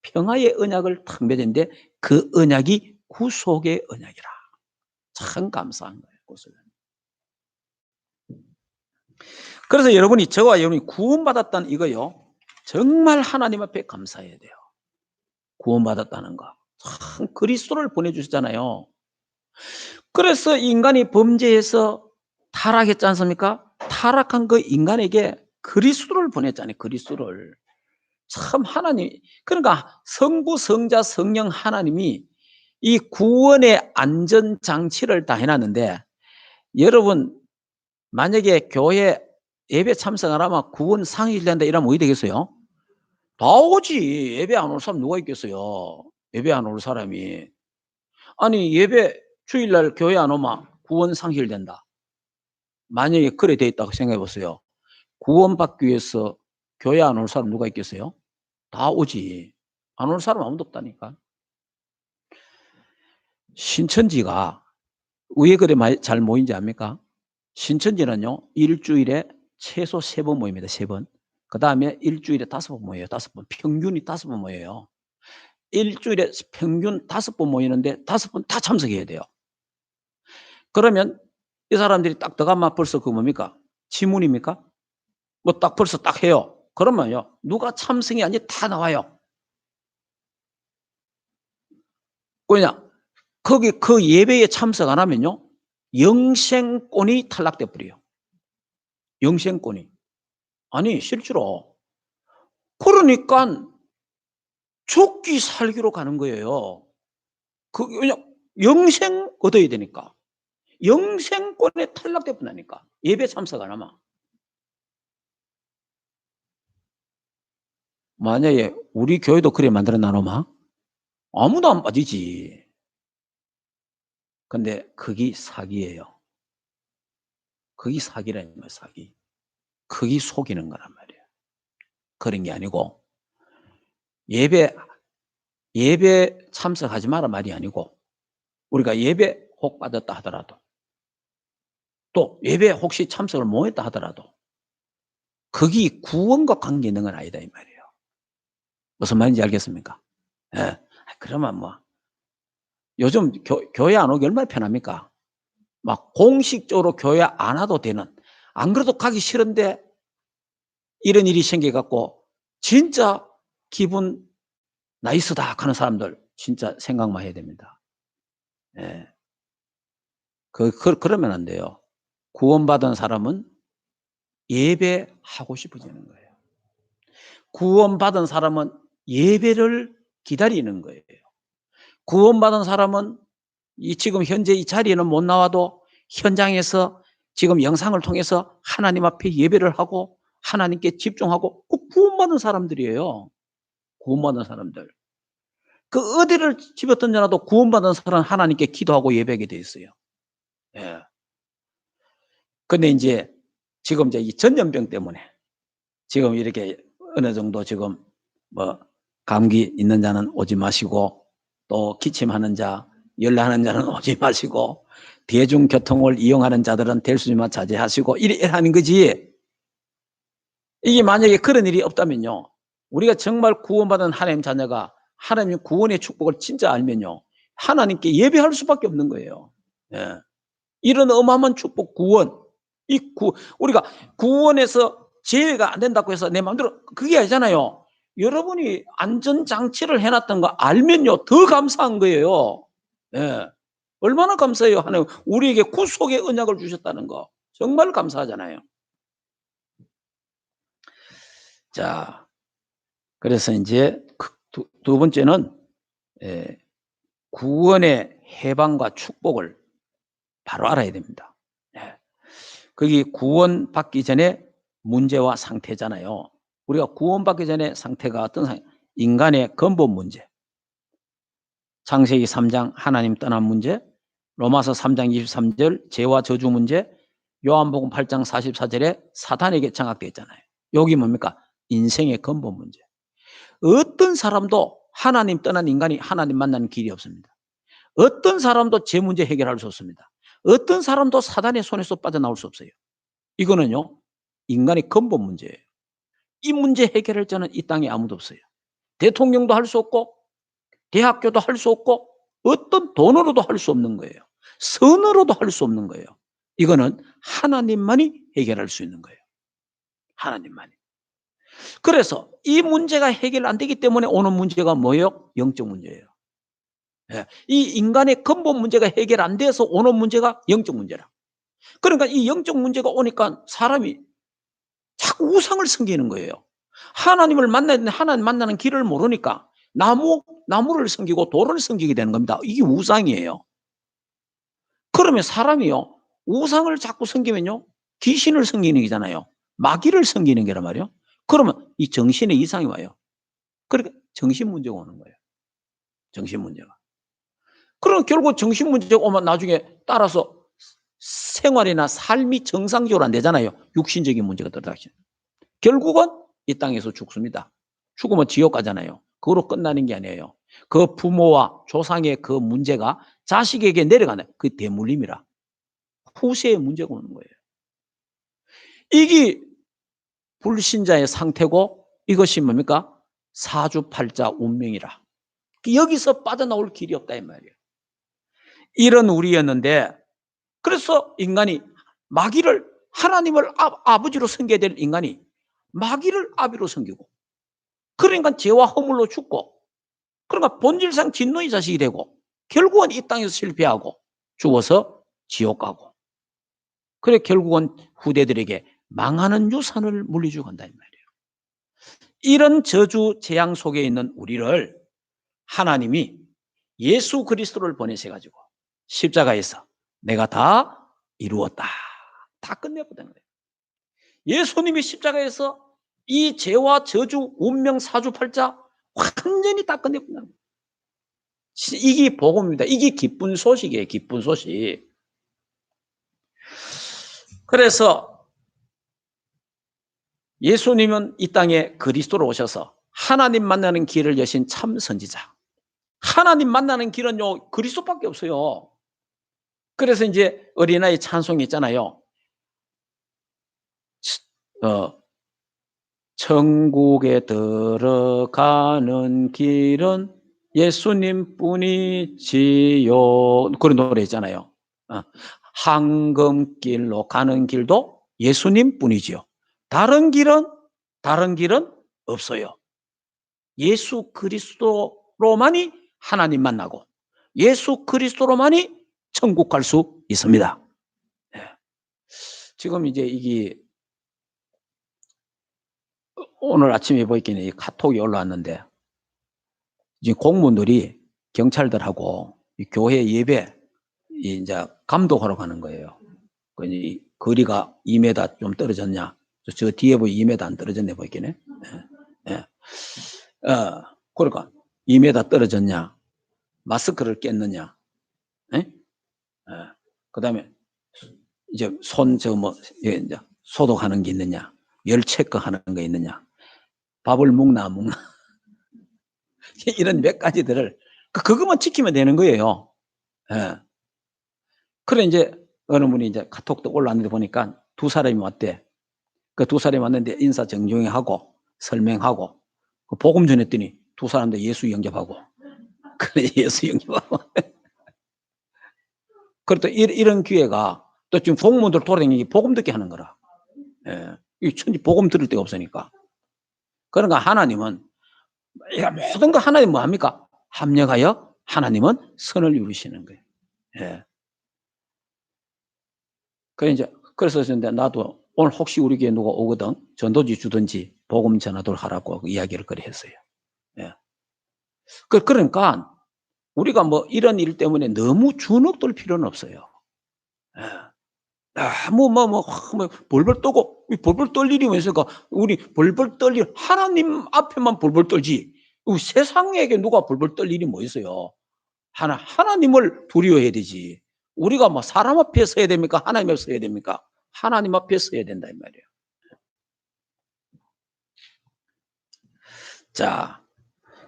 평화의 언약을 탁 맺었는데 그 언약이 구속의 언약이라. 참 감사한 거예요. 구속은. 그래서 여러분이 저와 여러분이 구원받았다는 이거요. 정말 하나님 앞에 감사해야 돼요. 구원받았다는 거. 참 그리스도를 보내주셨잖아요. 그래서 인간이 범죄해서 타락했지 않습니까? 타락한 그 인간에게 그리스도를 보냈잖아요. 그리스도를. 참 하나님, 그러니까 성부, 성자, 성령 하나님이 이 구원의 안전장치를 다 해놨는데, 여러분 만약에 교회 예배 참석 안 하면 구원 상실된다 이러면 어떻게 되겠어요? 다 오지. 예배 안 올 사람 누가 있겠어요? 예배 안 올 사람이. 아니 예배 주일날 교회 안 오면 구원 상실된다. 만약에 그래 돼 있다고 생각해 보세요. 구원받기 위해서 교회 안 올 사람 누가 있겠어요? 다 오지. 안 올 사람 아무도 없다니까. 신천지가 왜 그래 잘 모인지 압니까? 신천지는요, 일주일에 최소 3번 모입니다. 3번. 그 다음에 일주일에 5번 모여요. 5번. 평균이 5번 모여요. 일주일에 평균 5번 모이는데 5번 다 참석해야 돼요. 그러면 이 사람들이 딱 들어가면 벌써 그 뭡니까? 지문입니까? 뭐 딱 벌써 딱 해요. 그러면요, 누가 참석이 아니 다 나와요. 왜냐? 거기 그 예배에 참석 안 하면요, 영생권이 탈락돼 버려요. 영생권이. 아니 실제로. 그러니까 죽기 살기로 가는 거예요. 왜냐 영생 얻어야 되니까. 영생권에 탈락돼 버리니까. 예배 참석 안 하면. 만약에 우리 교회도 그래 만들어 놔놓으면 아무도 안 빠지지. 근데 그게 사기예요. 그게 사기라는 거예요, 사기. 그게 속이는 거란 말이에요. 그런 게 아니고 예배 참석하지 마라 말이 아니고, 우리가 예배 혹 받았다 하더라도, 또 예배 혹시 참석을 못 했다 하더라도 그게 구원과 관계 있는 건 아니다 이 말이에요. 무슨 말인지 알겠습니까? 예. 그러면 뭐 요즘 교회 안 오기 얼마나 편합니까? 막 공식적으로 교회 안 와도 되는, 안 그래도 가기 싫은데 이런 일이 생겨 갖고 진짜 기분 나이스다 하는 사람들 진짜 생각만 해야 됩니다. 예. 그러면 안 돼요. 구원받은 사람은 예배하고 싶어지는 거예요. 구원받은 사람은 예배를 기다리는 거예요. 구원받은 사람은 지금 현재 이 자리에는 못 나와도 현장에서 지금 영상을 통해서 하나님 앞에 예배를 하고 하나님께 집중하고, 그 구원받은 사람들이에요. 구원받은 사람들. 그 어디를 집어던져놔도 구원받은 사람은 하나님께 기도하고 예배하게 돼 있어요. 예. 근데 이제 지금 이제 이 전염병 때문에 지금 이렇게 어느 정도 지금 뭐 감기 있는 자는 오지 마시고, 또 기침하는 자, 열나는 자는 오지 마시고, 대중교통을 이용하는 자들은 될 수 있으면 자제하시고, 이래 하는 거지. 이게 만약에 그런 일이 없다면요, 우리가 정말 구원받은 하나님 자녀가 하나님 구원의 축복을 진짜 알면요, 하나님께 예배할 수밖에 없는 거예요. 예. 이런 어마어마한 축복, 구원. 우리가 구원에서 제외가 안 된다고 해서 내 마음대로 그게 아니잖아요. 여러분이 안전장치를 해놨던 거 알면요, 더 감사한 거예요. 예. 얼마나 감사해요. 하나님 우리에게 구속의 언약을 주셨다는 거. 정말 감사하잖아요. 자, 그래서 이제 두 번째는 구원의 해방과 축복을 바로 알아야 됩니다. 예. 그게 구원받기 전에 문제와 상태잖아요. 우리가 구원받기 전에 상태가 어떤 상태? 인간의 근본 문제. 창세기 3장 하나님 떠난 문제, 로마서 3장 23절 죄와 저주 문제, 요한복음 8장 44절에 사탄에게 장악되어 있잖아요. 여기 뭡니까? 인생의 근본 문제. 어떤 사람도 하나님 떠난 인간이 하나님 만나는 길이 없습니다. 어떤 사람도 제 문제 해결할 수 없습니다. 어떤 사람도 사단의 손에서 빠져나올 수 없어요. 이거는요, 인간의 근본 문제예요. 이 문제 해결할 자는 이 땅에 아무도 없어요. 대통령도 할 수 없고, 대학교도 할 수 없고, 어떤 돈으로도 할 수 없는 거예요. 선으로도 할 수 없는 거예요. 이거는 하나님만이 해결할 수 있는 거예요. 하나님만이. 그래서 이 문제가 해결 안 되기 때문에 오는 문제가 뭐예요? 영적 문제예요. 예. 이 인간의 근본 문제가 해결 안 돼서 오는 문제가 영적 문제라. 그러니까 이 영적 문제가 오니까 사람이 자꾸 우상을 섬기는 거예요. 하나님을 만나야 되는데 하나님 만나는 길을 모르니까 나무를 섬기고 돌을 섬기게 되는 겁니다. 이게 우상이에요. 그러면 사람이요, 우상을 자꾸 섬기면요, 귀신을 섬기는 게잖아요. 마귀를 섬기는 게란 말이에요. 그러면 이 정신에 이상이 와요. 그러니까 정신 문제가 오는 거예요. 정신 문제가. 그럼 결국 정신 문제가 오면 나중에 따라서 생활이나 삶이 정상적으로 안 되잖아요. 육신적인 문제가 들어닥쳐요. 결국은 이 땅에서 죽습니다. 죽으면 지옥 가잖아요. 그거로 끝나는 게 아니에요. 그 부모와 조상의 그 문제가 자식에게 내려가는 그 대물림이라. 후세의 문제가 오는 거예요. 이게 불신자의 상태고 이것이 뭡니까? 사주팔자 운명이라. 여기서 빠져나올 길이 없다 이 말이에요. 이런 우리였는데, 그래서 인간이 마귀를, 하나님을 아버지로 섬겨야 될 인간이 마귀를 아비로 섬기고, 그러니까 죄와 허물로 죽고, 그러니까 본질상 진노의 자식이 되고 결국은 이 땅에서 실패하고 죽어서 지옥 가고, 그래 결국은 후대들에게 망하는 유산을 물려주고 간다 이 말이에요. 이런 저주 재앙 속에 있는 우리를 하나님이 예수 그리스도를 보내셔 가지고 십자가에서 내가 다 이루었다, 다 끝내버린 거예요. 예수님이 십자가에서 이 죄와 저주 운명 사주팔자 완전히 다 끝내버린 거예요. 이게 복음입니다. 이게 기쁜 소식이에요. 기쁜 소식. 그래서 예수님은 이 땅에 그리스도로 오셔서 하나님 만나는 길을 여신 참 선지자. 하나님 만나는 길은요, 그리스도밖에 없어요. 그래서 이제 어린아이 찬송이 있잖아요. 천국에 들어가는 길은 예수님뿐이지요. 그런 노래 있잖아요. 황금길로 가는 길도 예수님뿐이지요. 다른 길은 없어요. 예수 그리스도로만이 하나님 만나고 예수 그리스도로만이 천국 갈 수 있습니다. 지금 이제 이게 오늘 아침에 보니까 카톡이 올라왔는데, 이제 공무원들이 경찰들하고 교회 예배 이제 감독하러 가는 거예요. 이 거리가 2m 좀 떨어졌냐? 저 뒤에 보이 2m 안 떨어졌네 보이겠네. 예. 그러니까 2m 떨어졌냐? 마스크를 꼈느냐? 예? 그다음에 이제 손 이제 소독하는 게 있느냐? 열 체크하는 거 있느냐? 밥을 먹나 안 먹나? 이런 몇 가지들을 그것만 지키면 되는 거예요. 예. 그래 이제 어느 분이 이제 카톡도 올라왔는데 보니까 두 사람이 왔대. 그 두 사람이 왔는데 인사 정중히 하고 설명하고 그 복음 전했더니 두 사람도 예수 영접하고 그래 예수 영접하고 그래 또 이런 기회가 또 지금 공무원들 돌아다니기 복음 듣게 하는 거라. 예. 이 천지 복음 들을 데가 없으니까. 그러니까 하나님은 모든 거 하나님 뭐 합니까? 합력하여 하나님은 선을 이루시는 거예요. 예. 그래서 나도 오늘 혹시 우리 교회 누가 오거든 전도지 주든지 복음 전하도록 하라고 이야기를 그래 했어요. 예. 그러니까 우리가 뭐 이런 일 때문에 너무 주눅들 필요는 없어요. 예. 벌벌 떠고 벌벌 떨 일이 왜 있을까? 우리 벌벌 떨 일 하나님 앞에만 벌벌 떨지. 세상에게 누가 벌벌 떨 일이 뭐 있어요? 하나님을 두려워해야 되지. 우리가 뭐 사람 앞에 서야 됩니까? 하나님 앞에 서야 됩니까? 하나님 앞에 서야 된다 이 말이에요. 자,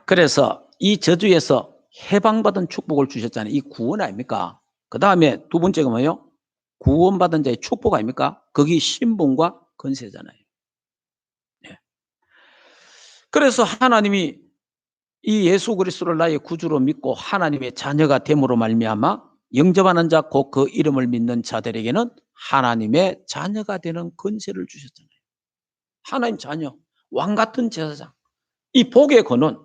그래서 이 저주에서 해방받은 축복을 주셨잖아요. 이 구원 아닙니까? 그 다음에 두 번째가 뭐예요? 구원받은 자의 축복 아닙니까? 거기 신분과 권세잖아요. 네. 그래서 하나님이 이 예수 그리스도를 나의 구주로 믿고 하나님의 자녀가 됨으로 말미암아 영접하는 자 곧 그 이름을 믿는 자들에게는 하나님의 자녀가 되는 권세를 주셨잖아요. 하나님 자녀, 왕 같은 제사장. 이 복의 권은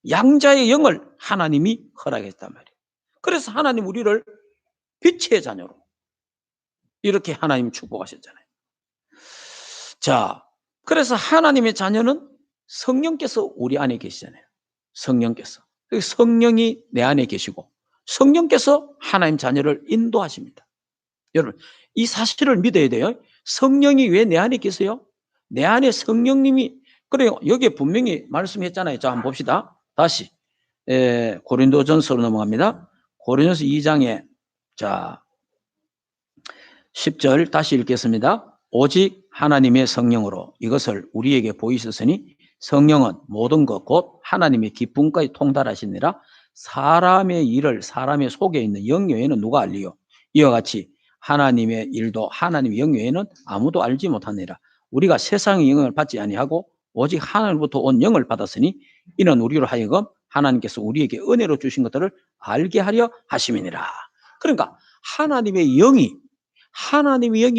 양자의 영을 하나님이 허락했단 말이에요. 그래서 하나님 우리를 빛의 자녀로 이렇게 하나님 축복하셨잖아요. 자, 그래서 하나님의 자녀는 성령께서 우리 안에 계시잖아요. 성령께서. 성령이 내 안에 계시고 성령께서 하나님 자녀를 인도하십니다. 여러분, 이 사실을 믿어야 돼요. 성령이 왜 내 안에 계세요? 내 안에 성령님이, 그래요. 여기에 분명히 말씀했잖아요. 자, 한번 봅시다. 다시 고린도전서로 넘어갑니다. 고린도서 2장에 자 10절 다시 읽겠습니다. 오직 하나님의 성령으로 이것을 우리에게 보이셨으니 성령은 모든 것 곧 하나님의 기쁨까지 통달하시니라. 사람의 일을 사람의 속에 있는 영 외에는 누가 알리요? 이와 같이 하나님의 일도 하나님의 영 외에는 아무도 알지 못하니라. 우리가 세상의 영을 받지 아니하고 오직 하나님부터 온 영을 받았으니 이는 우리로 하여금 하나님께서 우리에게 은혜로 주신 것들을 알게 하려 하심이니라. 그러니까 하나님의 영이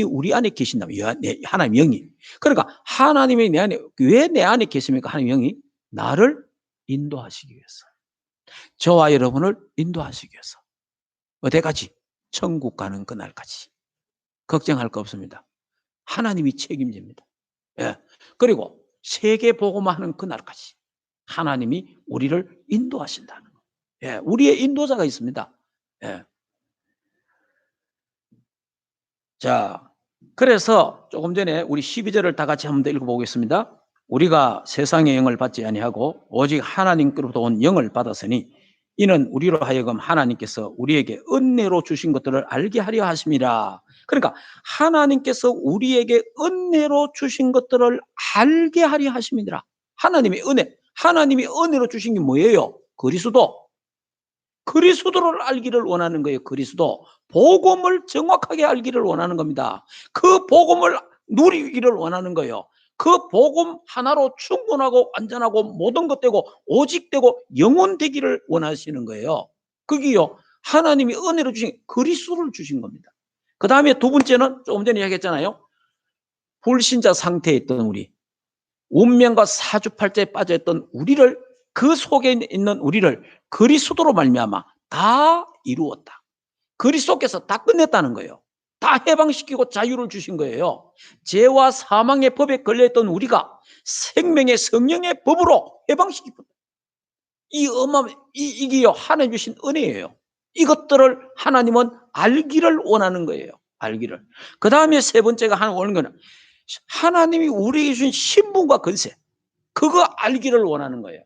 우리 안에 계신다면, 하나님의 영이. 그러니까 하나님이 내 안에, 왜 내 안에 계십니까? 하나님의 영이 나를 인도하시기 위해서. 저와 여러분을 인도하시기 위해서. 어디까지? 천국 가는 그날까지. 걱정할 거 없습니다. 하나님이 책임집니다. 예. 그리고 세계 복음화 하는 그날까지 하나님이 우리를 인도하신다는 거. 예. 우리의 인도자가 있습니다. 예. 자, 그래서 조금 전에 우리 12절을 다 같이 한번 읽어보겠습니다. 우리가 세상의 영을 받지 아니하고 오직 하나님께로부터 온 영을 받았으니 이는 우리로 하여금 하나님께서 우리에게 은혜로 주신 것들을 알게 하려 하심이라. 그러니까 하나님께서 우리에게 은혜로 주신 것들을 알게 하려 하심이라. 하나님의 은혜, 하나님이 은혜로 주신 게 뭐예요? 그리스도를 알기를 원하는 거예요. 그리스도. 복음을 정확하게 알기를 원하는 겁니다. 그 복음을 누리기를 원하는 거예요. 그 복음 하나로 충분하고 완전하고 모든 것 되고 오직 되고 영원 되기를 원하시는 거예요. 그게요, 하나님이 은혜로 주신 그리스도를 주신 겁니다. 그 다음에 두 번째는 조금 전에 이야기했잖아요. 불신자 상태에 있던 우리, 운명과 사주팔자에 빠져있던 우리를, 그 속에 있는 우리를 그리스도로 말미암아 다 이루었다. 그리스도께서 다 끝냈다는 거예요. 다 해방시키고 자유를 주신 거예요. 죄와 사망의 법에 걸려있던 우리가 생명의 성령의 법으로 해방시키고, 이게요, 하나님 주신 은혜예요. 이것들을 하나님은 알기를 원하는 거예요. 알기를. 그 다음에 세 번째가 하나님 원하는 거는 하나님이 우리에게 주신 신분과 권세, 그거 알기를 원하는 거예요.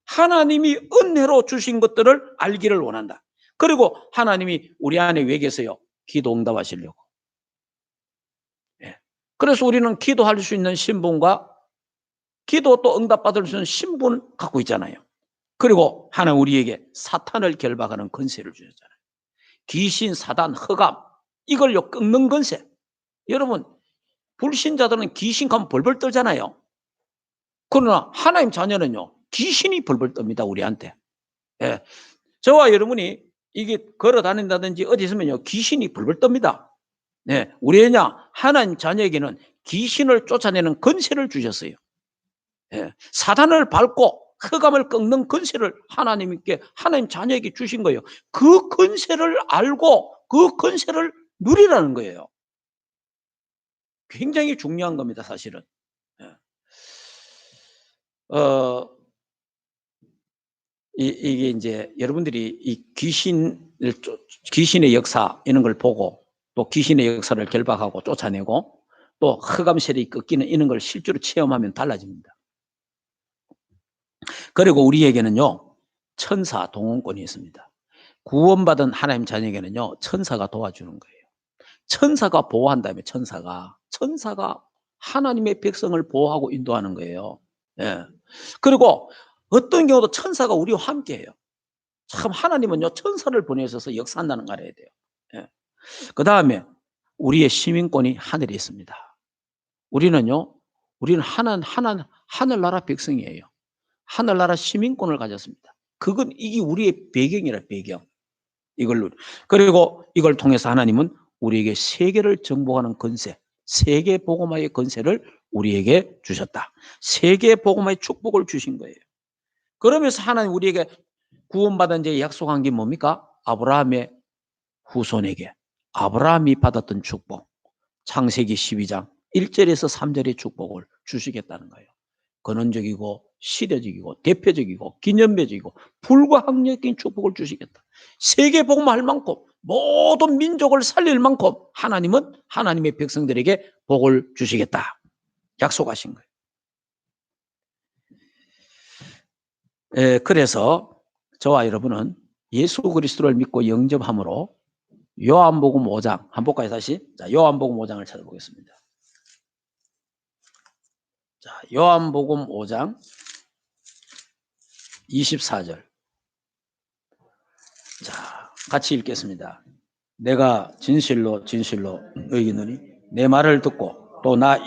하나님이 은혜로 주신 것들을 알기를 원한다. 그리고 하나님이 우리 안에 왜 계세요? 기도 응답하시려고. 예. 그래서 우리는 기도할 수 있는 신분과 기도 또 응답받을 수 있는 신분 갖고 있잖아요. 그리고 하나님 우리에게 사탄을 결박하는 권세를 주셨잖아요. 귀신, 사단, 흑암, 이걸요 꺾는 권세. 여러분, 불신자들은 귀신 가면 벌벌 떨잖아요. 그러나 하나님 자녀는요, 귀신이 벌벌 떱니다, 우리한테. 예. 저와 여러분이 이게 걸어 다닌다든지 어디 있으면요, 귀신이 벌벌 떱니다. 네. 우리냐, 하나님 자녀에게는 귀신을 쫓아내는 권세를 주셨어요. 예. 사단을 밟고 흑암을 꺾는 권세를 하나님께, 하나님 자녀에게 주신 거예요. 그 권세를 알고 그 권세를 누리라는 거예요. 굉장히 중요한 겁니다, 사실은. 예. 이게 이제 여러분들이 이 귀신의 역사 이런 걸 보고 또 귀신의 역사를 결박하고 쫓아내고 또 흑암 세력이 꺾이는 이런 걸 실제로 체험하면 달라집니다. 그리고 우리에게는요, 천사 동원권이 있습니다. 구원받은 하나님 자녀에게는요, 천사가 도와주는 거예요. 천사가 보호한다며, 천사가 하나님의 백성을 보호하고 인도하는 거예요. 예. 그리고 어떤 경우도 천사가 우리와 함께해요. 참 하나님은요, 천사를 보내셔서 역사한다는 걸 알아야 돼요. 예. 그 다음에 우리의 시민권이 하늘에 있습니다. 우리는 하늘나라 백성이에요. 하늘나라 시민권을 가졌습니다. 이게 우리의 배경이라, 배경. 그리고 이걸 통해서 하나님은 우리에게 세계를 정복하는 권세, 세계 복음화의 권세를 우리에게 주셨다. 세계 복음화의 축복을 주신 거예요. 그러면서 하나님 우리에게 구원받은 자에 약속한 게 뭡니까? 아브라함의 후손에게, 아브라함이 받았던 축복, 창세기 12장 1절에서 3절의 축복을 주시겠다는 거예요. 근원적이고 시대적이고 대표적이고 기념배적이고 불가항력적인 축복을 주시겠다. 세계 복음할 만큼 모든 민족을 살릴 만큼 하나님은 하나님의 백성들에게 복을 주시겠다. 약속하신 거예요. 그래서 저와 여러분은 예수 그리스도를 믿고 영접함으로 요한복음 5장, 한번 볼까요 다시? 자, 요한복음 5장을 찾아보겠습니다. 자, 요한복음 5장 24절. 자, 같이 읽겠습니다. 내가 진실로 진실로 너희노니 내 말을 듣고 또 나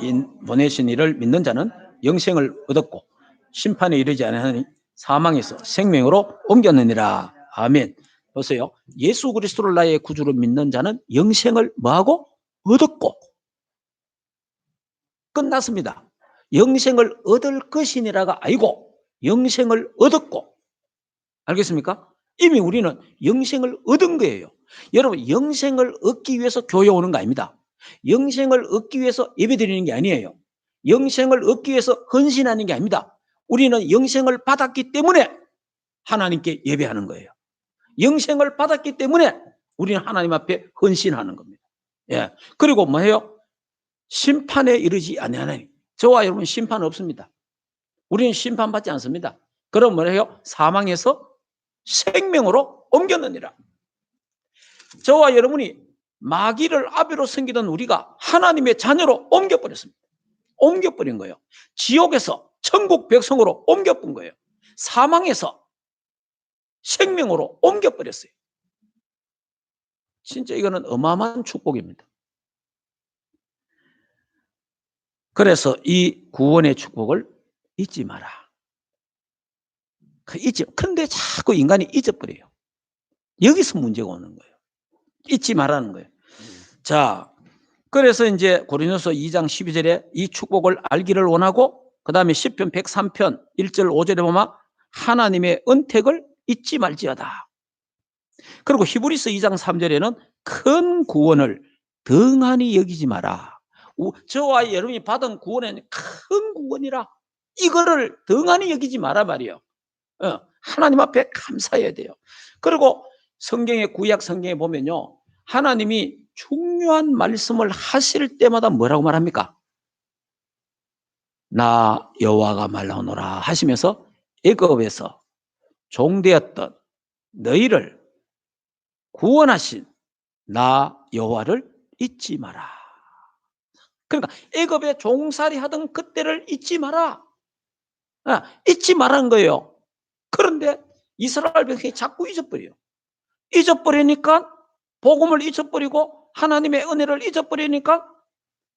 보내신 이를 믿는 자는 영생을 얻었고 심판에 이르지 아니하니 사망에서 생명으로 옮겼느니라. 아멘. 보세요. 예수 그리스도를 나의 구주로 믿는 자는 영생을 뭐하고? 얻었고. 끝났습니다. 영생을 얻을 것이니라가 아니고 영생을 얻었고. 알겠습니까? 이미 우리는 영생을 얻은 거예요. 여러분, 영생을 얻기 위해서 교회 오는 거 아닙니다. 영생을 얻기 위해서 예배 드리는 게 아니에요. 영생을 얻기 위해서 헌신하는 게 아닙니다. 우리는 영생을 받았기 때문에 하나님께 예배하는 거예요. 영생을 받았기 때문에 우리는 하나님 앞에 헌신하는 겁니다. 예. 그리고 뭐예요? 심판에 이르지 아니하나니. 저와 여러분 심판 없습니다. 우리는 심판받지 않습니다. 그럼 뭐예요? 사망에서 생명으로 옮겼느니라. 저와 여러분이 마귀를 아비로 섬기던 우리가 하나님의 자녀로 옮겨버렸습니다. 옮겨버린 거예요. 지옥에서 천국 백성으로 옮겨본 거예요. 사망에서 생명으로 옮겨버렸어요. 진짜 이거는 어마어마한 축복입니다. 그래서 이 구원의 축복을 잊지 마라. 근데 자꾸 인간이 잊어버려요. 여기서 문제가 오는 거예요. 잊지 말라는 거예요. 자, 그래서 이제 고린도서 2장 12절에 이 축복을 알기를 원하고, 그 다음에 시편 103편 1절 5절에 보면 하나님의 은택을 잊지 말지어다. 그리고 히브리서 2장 3절에는 큰 구원을 등한히 여기지 마라. 저와 여러분이 받은 구원은 큰 구원이라 이거를 등한히 여기지 마라 말이에요. 하나님 앞에 감사해야 돼요. 그리고 성경의 구약 성경에 보면요, 하나님이 중요한 말씀을 하실 때마다 뭐라고 말합니까? 나 여호와가 말하노라 하시면서 애굽에서 종되었던 너희를 구원하신 나 여호와를 잊지 마라. 그러니까 애굽에 종살이 하던 그때를 잊지 마라. 잊지 말라는 거예요. 그런데 이스라엘 백성이 자꾸 잊어버려요. 잊어버리니까 복음을 잊어버리고 하나님의 은혜를 잊어버리니까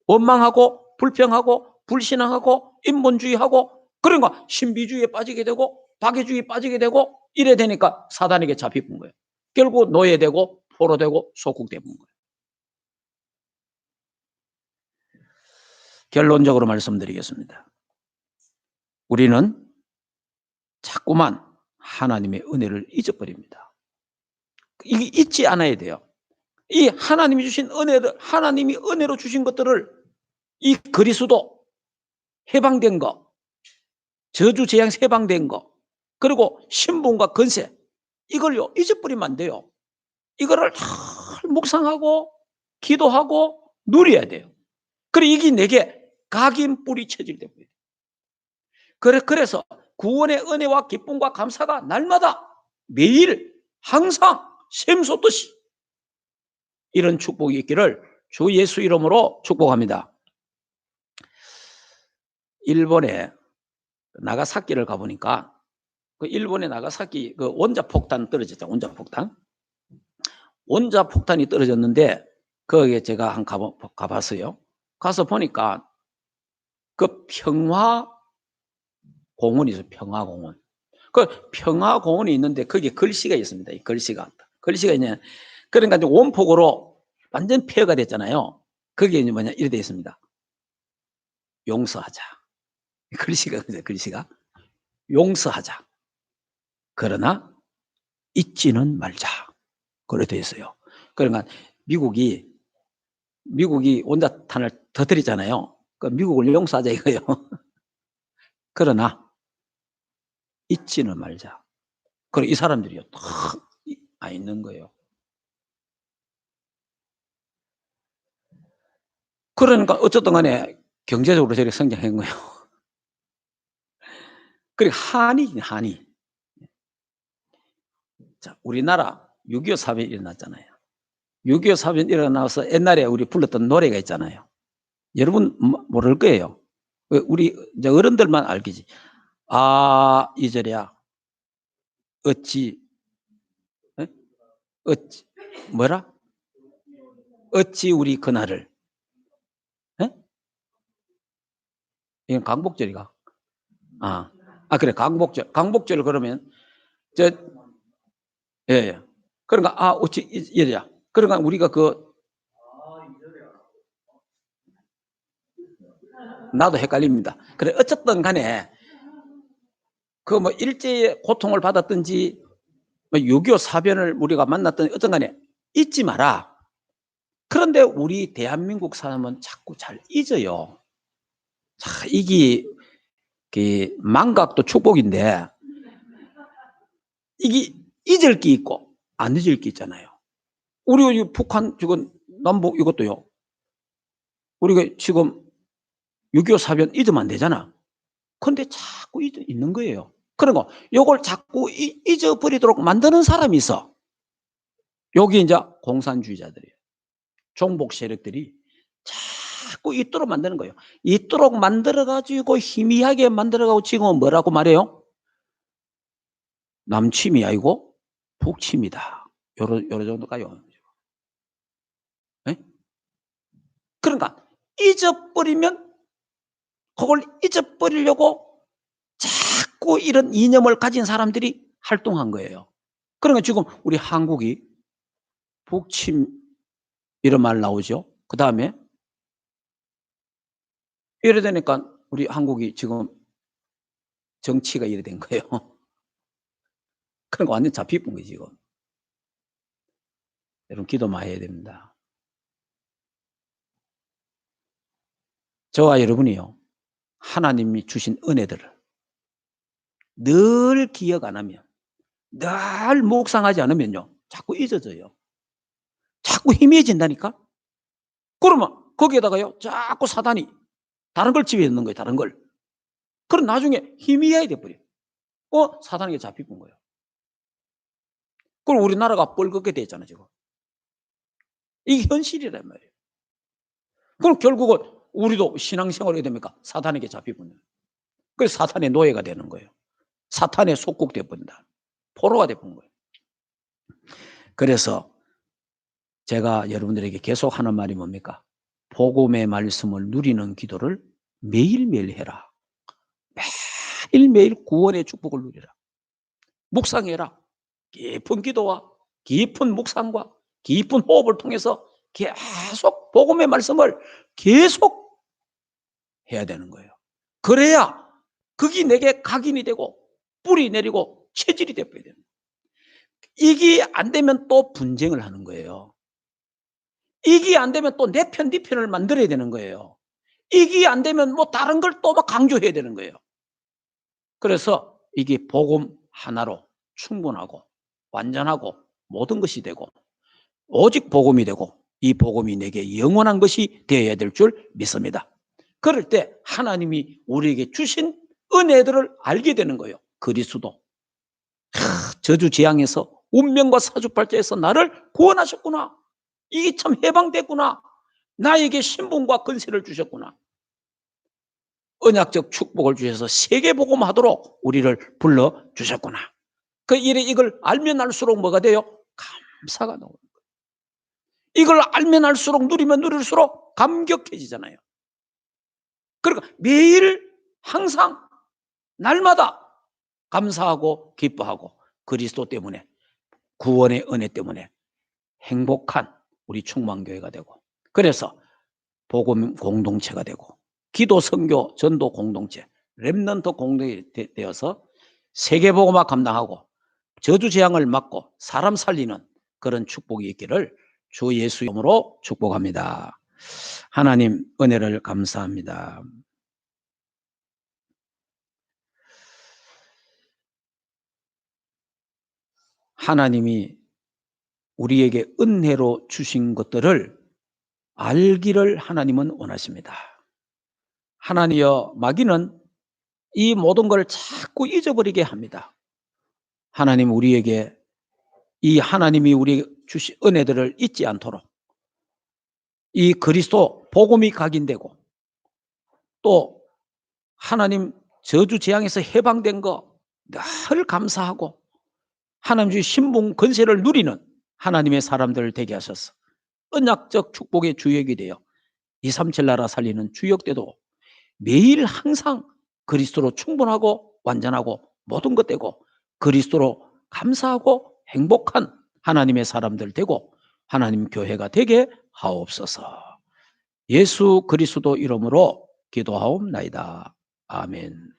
원망하고 불평하고 불신앙하고 인본주의하고, 그러니까 신비주의에 빠지게 되고 박애주의에 빠지게 되고 이래 되니까 사단에게 잡히는 거예요. 결국 노예되고 포로되고 속국되는 거예요. 결론적으로 말씀드리겠습니다. 우리는 자꾸만 하나님의 은혜를 잊어버립니다. 이게 잊지 않아야 돼요. 이 하나님이 주신 은혜를, 하나님이 은혜로 주신 것들을, 이 그리스도 해방된 거, 저주 재앙 해방된 거, 그리고 신분과 권세, 이걸요 잊어버리면 안 돼요. 이거를 늘 묵상하고 기도하고 누려야 돼요. 그래 이게 내게 각인 뿌리 체질이 됩니다. 그래서 구원의 은혜와 기쁨과 감사가 날마다 매일 항상 샘솟듯이 이런 축복이 있기를 주 예수 이름으로 축복합니다. 일본에 나가사키를 가보니까 그 일본의 나가사키 그 원자폭탄 떨어졌죠. 원자폭탄이 떨어졌는데 거기에 제가 한 가봤어요. 가서 보니까 그 평화공원이 있어요. 평화공원. 그 평화공원이 있는데 거기에 글씨가 있습니다. 이 글씨가 있냐. 그러니까 이제 원폭으로 완전 폐허가 됐잖아요. 거기에 이제 뭐냐 이렇게 되어 있습니다. 용서하자. 글씨가 용서하자. 그러나 잊지는 말자. 그렇게 되어 있어요. 그러니까 미국이 원자탄을 터뜨리잖아요. 그 미국을 용서하자 이거예요. 그러나 잊지는 말자. 그리고 이 사람들이요, 탁 있는 거예요. 그러니까 어쨌든 간에 경제적으로 저렇게 성장한 거예요. 그리고 한이 한이. 자, 우리나라 6.25 사변이 일어났잖아요. 6.25 사변 일어나서 옛날에 우리 불렀던 노래가 있잖아요. 여러분 모를 거예요. 우리 이제 어른들만 알겠지. 아, 이절이야. 어찌, 에? 어찌, 뭐라? 어찌 우리 그날을, 에? 이건 강복절이가. 그래, 강복절. 강복절 그러면, 저, 예, 예. 그러니까, 어찌, 이래야. 그러니까 우리가 나도 헷갈립니다. 그래, 어쨌든 간에, 뭐 일제의 고통을 받았든지, 뭐 6.25 사변을 우리가 만났던 어떤 간에 잊지 마라. 그런데 우리 대한민국 사람은 자꾸 잘 잊어요. 자, 이게 망각도 축복인데 이게 잊을 게 있고 안 잊을 게 있잖아요. 우리 북한 지금 남북 이것도요. 우리가 지금 6.25 사변 잊으면 안 되잖아. 근데 자꾸 잊는 거예요. 그러니까 이걸 자꾸 잊어버리도록 만드는 사람이 있어. 여기 이제 공산주의자들이에요. 종북 세력들이 자꾸 잊도록 만드는 거예요. 잊도록 만들어가지고 희미하게 만들어가고 지금은 뭐라고 말해요? 남침이 아니고 북침이다. 요런 정도 가요. 네? 그러니까 잊어버리면 그걸 잊어버리려고 자꾸 이런 이념을 가진 사람들이 활동한 거예요. 그러니까 지금 우리 한국이 북침 이런 말 나오죠. 그 다음에 이래 되니까 우리 한국이 지금 정치가 이래 된 거예요. 그러니까 완전 잡히쁜 거지 지금. 여러분 기도 많이 해야 됩니다. 저와 여러분이요. 하나님이 주신 은혜들을 늘 기억 안 하면, 늘 묵상하지 않으면요. 자꾸 잊어져요. 자꾸 희미해진다니까? 그러면 거기에다가요. 자꾸 사단이 다른 걸 지배하는 거예요. 다른 걸. 그럼 나중에 희미해야 돼버려요. 사단에게 잡히는 거예요. 그럼 우리나라가 뻘겋게 됐잖아요. 지금. 이게 현실이란 말이에요. 그럼 결국은 우리도 신앙생활이 됩니까? 사단에게 잡히는 거예요. 그래서 사탄의 노예가 되는 거예요. 사탄의 속국 되어버린다. 포로가 되어버린 거예요. 그래서 제가 여러분들에게 계속 하는 말이 뭡니까? 복음의 말씀을 누리는 기도를 매일매일 해라. 매일매일 구원의 축복을 누리라. 묵상해라. 깊은 기도와 깊은 묵상과 깊은 호흡을 통해서 계속 복음의 말씀을 계속 해야 되는 거예요. 그래야 그게 내게 각인이 되고 뿌리 내리고 체질이 되어야 돼요. 이게 안 되면 또 분쟁을 하는 거예요. 이게 안 되면 또 내 편, 네 편을 만들어야 되는 거예요. 이게 안 되면 뭐 다른 걸 또 막 강조해야 되는 거예요. 그래서 이게 복음 하나로 충분하고 완전하고 모든 것이 되고 오직 복음이 되고 이 복음이 내게 영원한 것이 되어야 될 줄 믿습니다. 그럴 때 하나님이 우리에게 주신 은혜들을 알게 되는 거예요. 그리스도 저주재앙에서 운명과 사주팔자에서 나를 구원하셨구나. 이게 참 해방됐구나. 나에게 신분과 권세를 주셨구나. 언약적 축복을 주셔서 세계복음하도록 우리를 불러주셨구나. 이걸 알면 알수록 뭐가 돼요? 감사가 나오는 거예요. 이걸 알면 알수록 누리면 누릴수록 감격해지잖아요. 그러니까 매일 항상 날마다 감사하고 기뻐하고 그리스도 때문에 구원의 은혜 때문에 행복한 우리 충만교회가 되고 그래서 복음 공동체가 되고 기도 선교 전도 공동체 렘넌트 공동체가 되어서 세계복음화 감당하고 저주재앙을 막고 사람 살리는 그런 축복이 있기를 주 예수 이름으로 축복합니다. 하나님 은혜를 감사합니다. 하나님이 우리에게 은혜로 주신 것들을 알기를 하나님은 원하십니다. 하나님여, 마귀는 이 모든 걸 자꾸 잊어버리게 합니다. 하나님 우리에게 이 하나님이 우리 주신 은혜들을 잊지 않도록 이 그리스도 복음이 각인되고 또 하나님 저주 재앙에서 해방된 거 늘 감사하고 하나님 주신 신분 권세를 누리는 하나님의 사람들을 되게 하셔서 언약적 축복의 주역이 되어 237 나라 살리는 주역되도 매일 항상 그리스도로 충분하고 완전하고 모든 것 되고 그리스도로 감사하고 행복한 하나님의 사람들 되고 하나님 교회가 되게 하옵소서. 예수 그리스도 이름으로 기도하옵나이다. 아멘.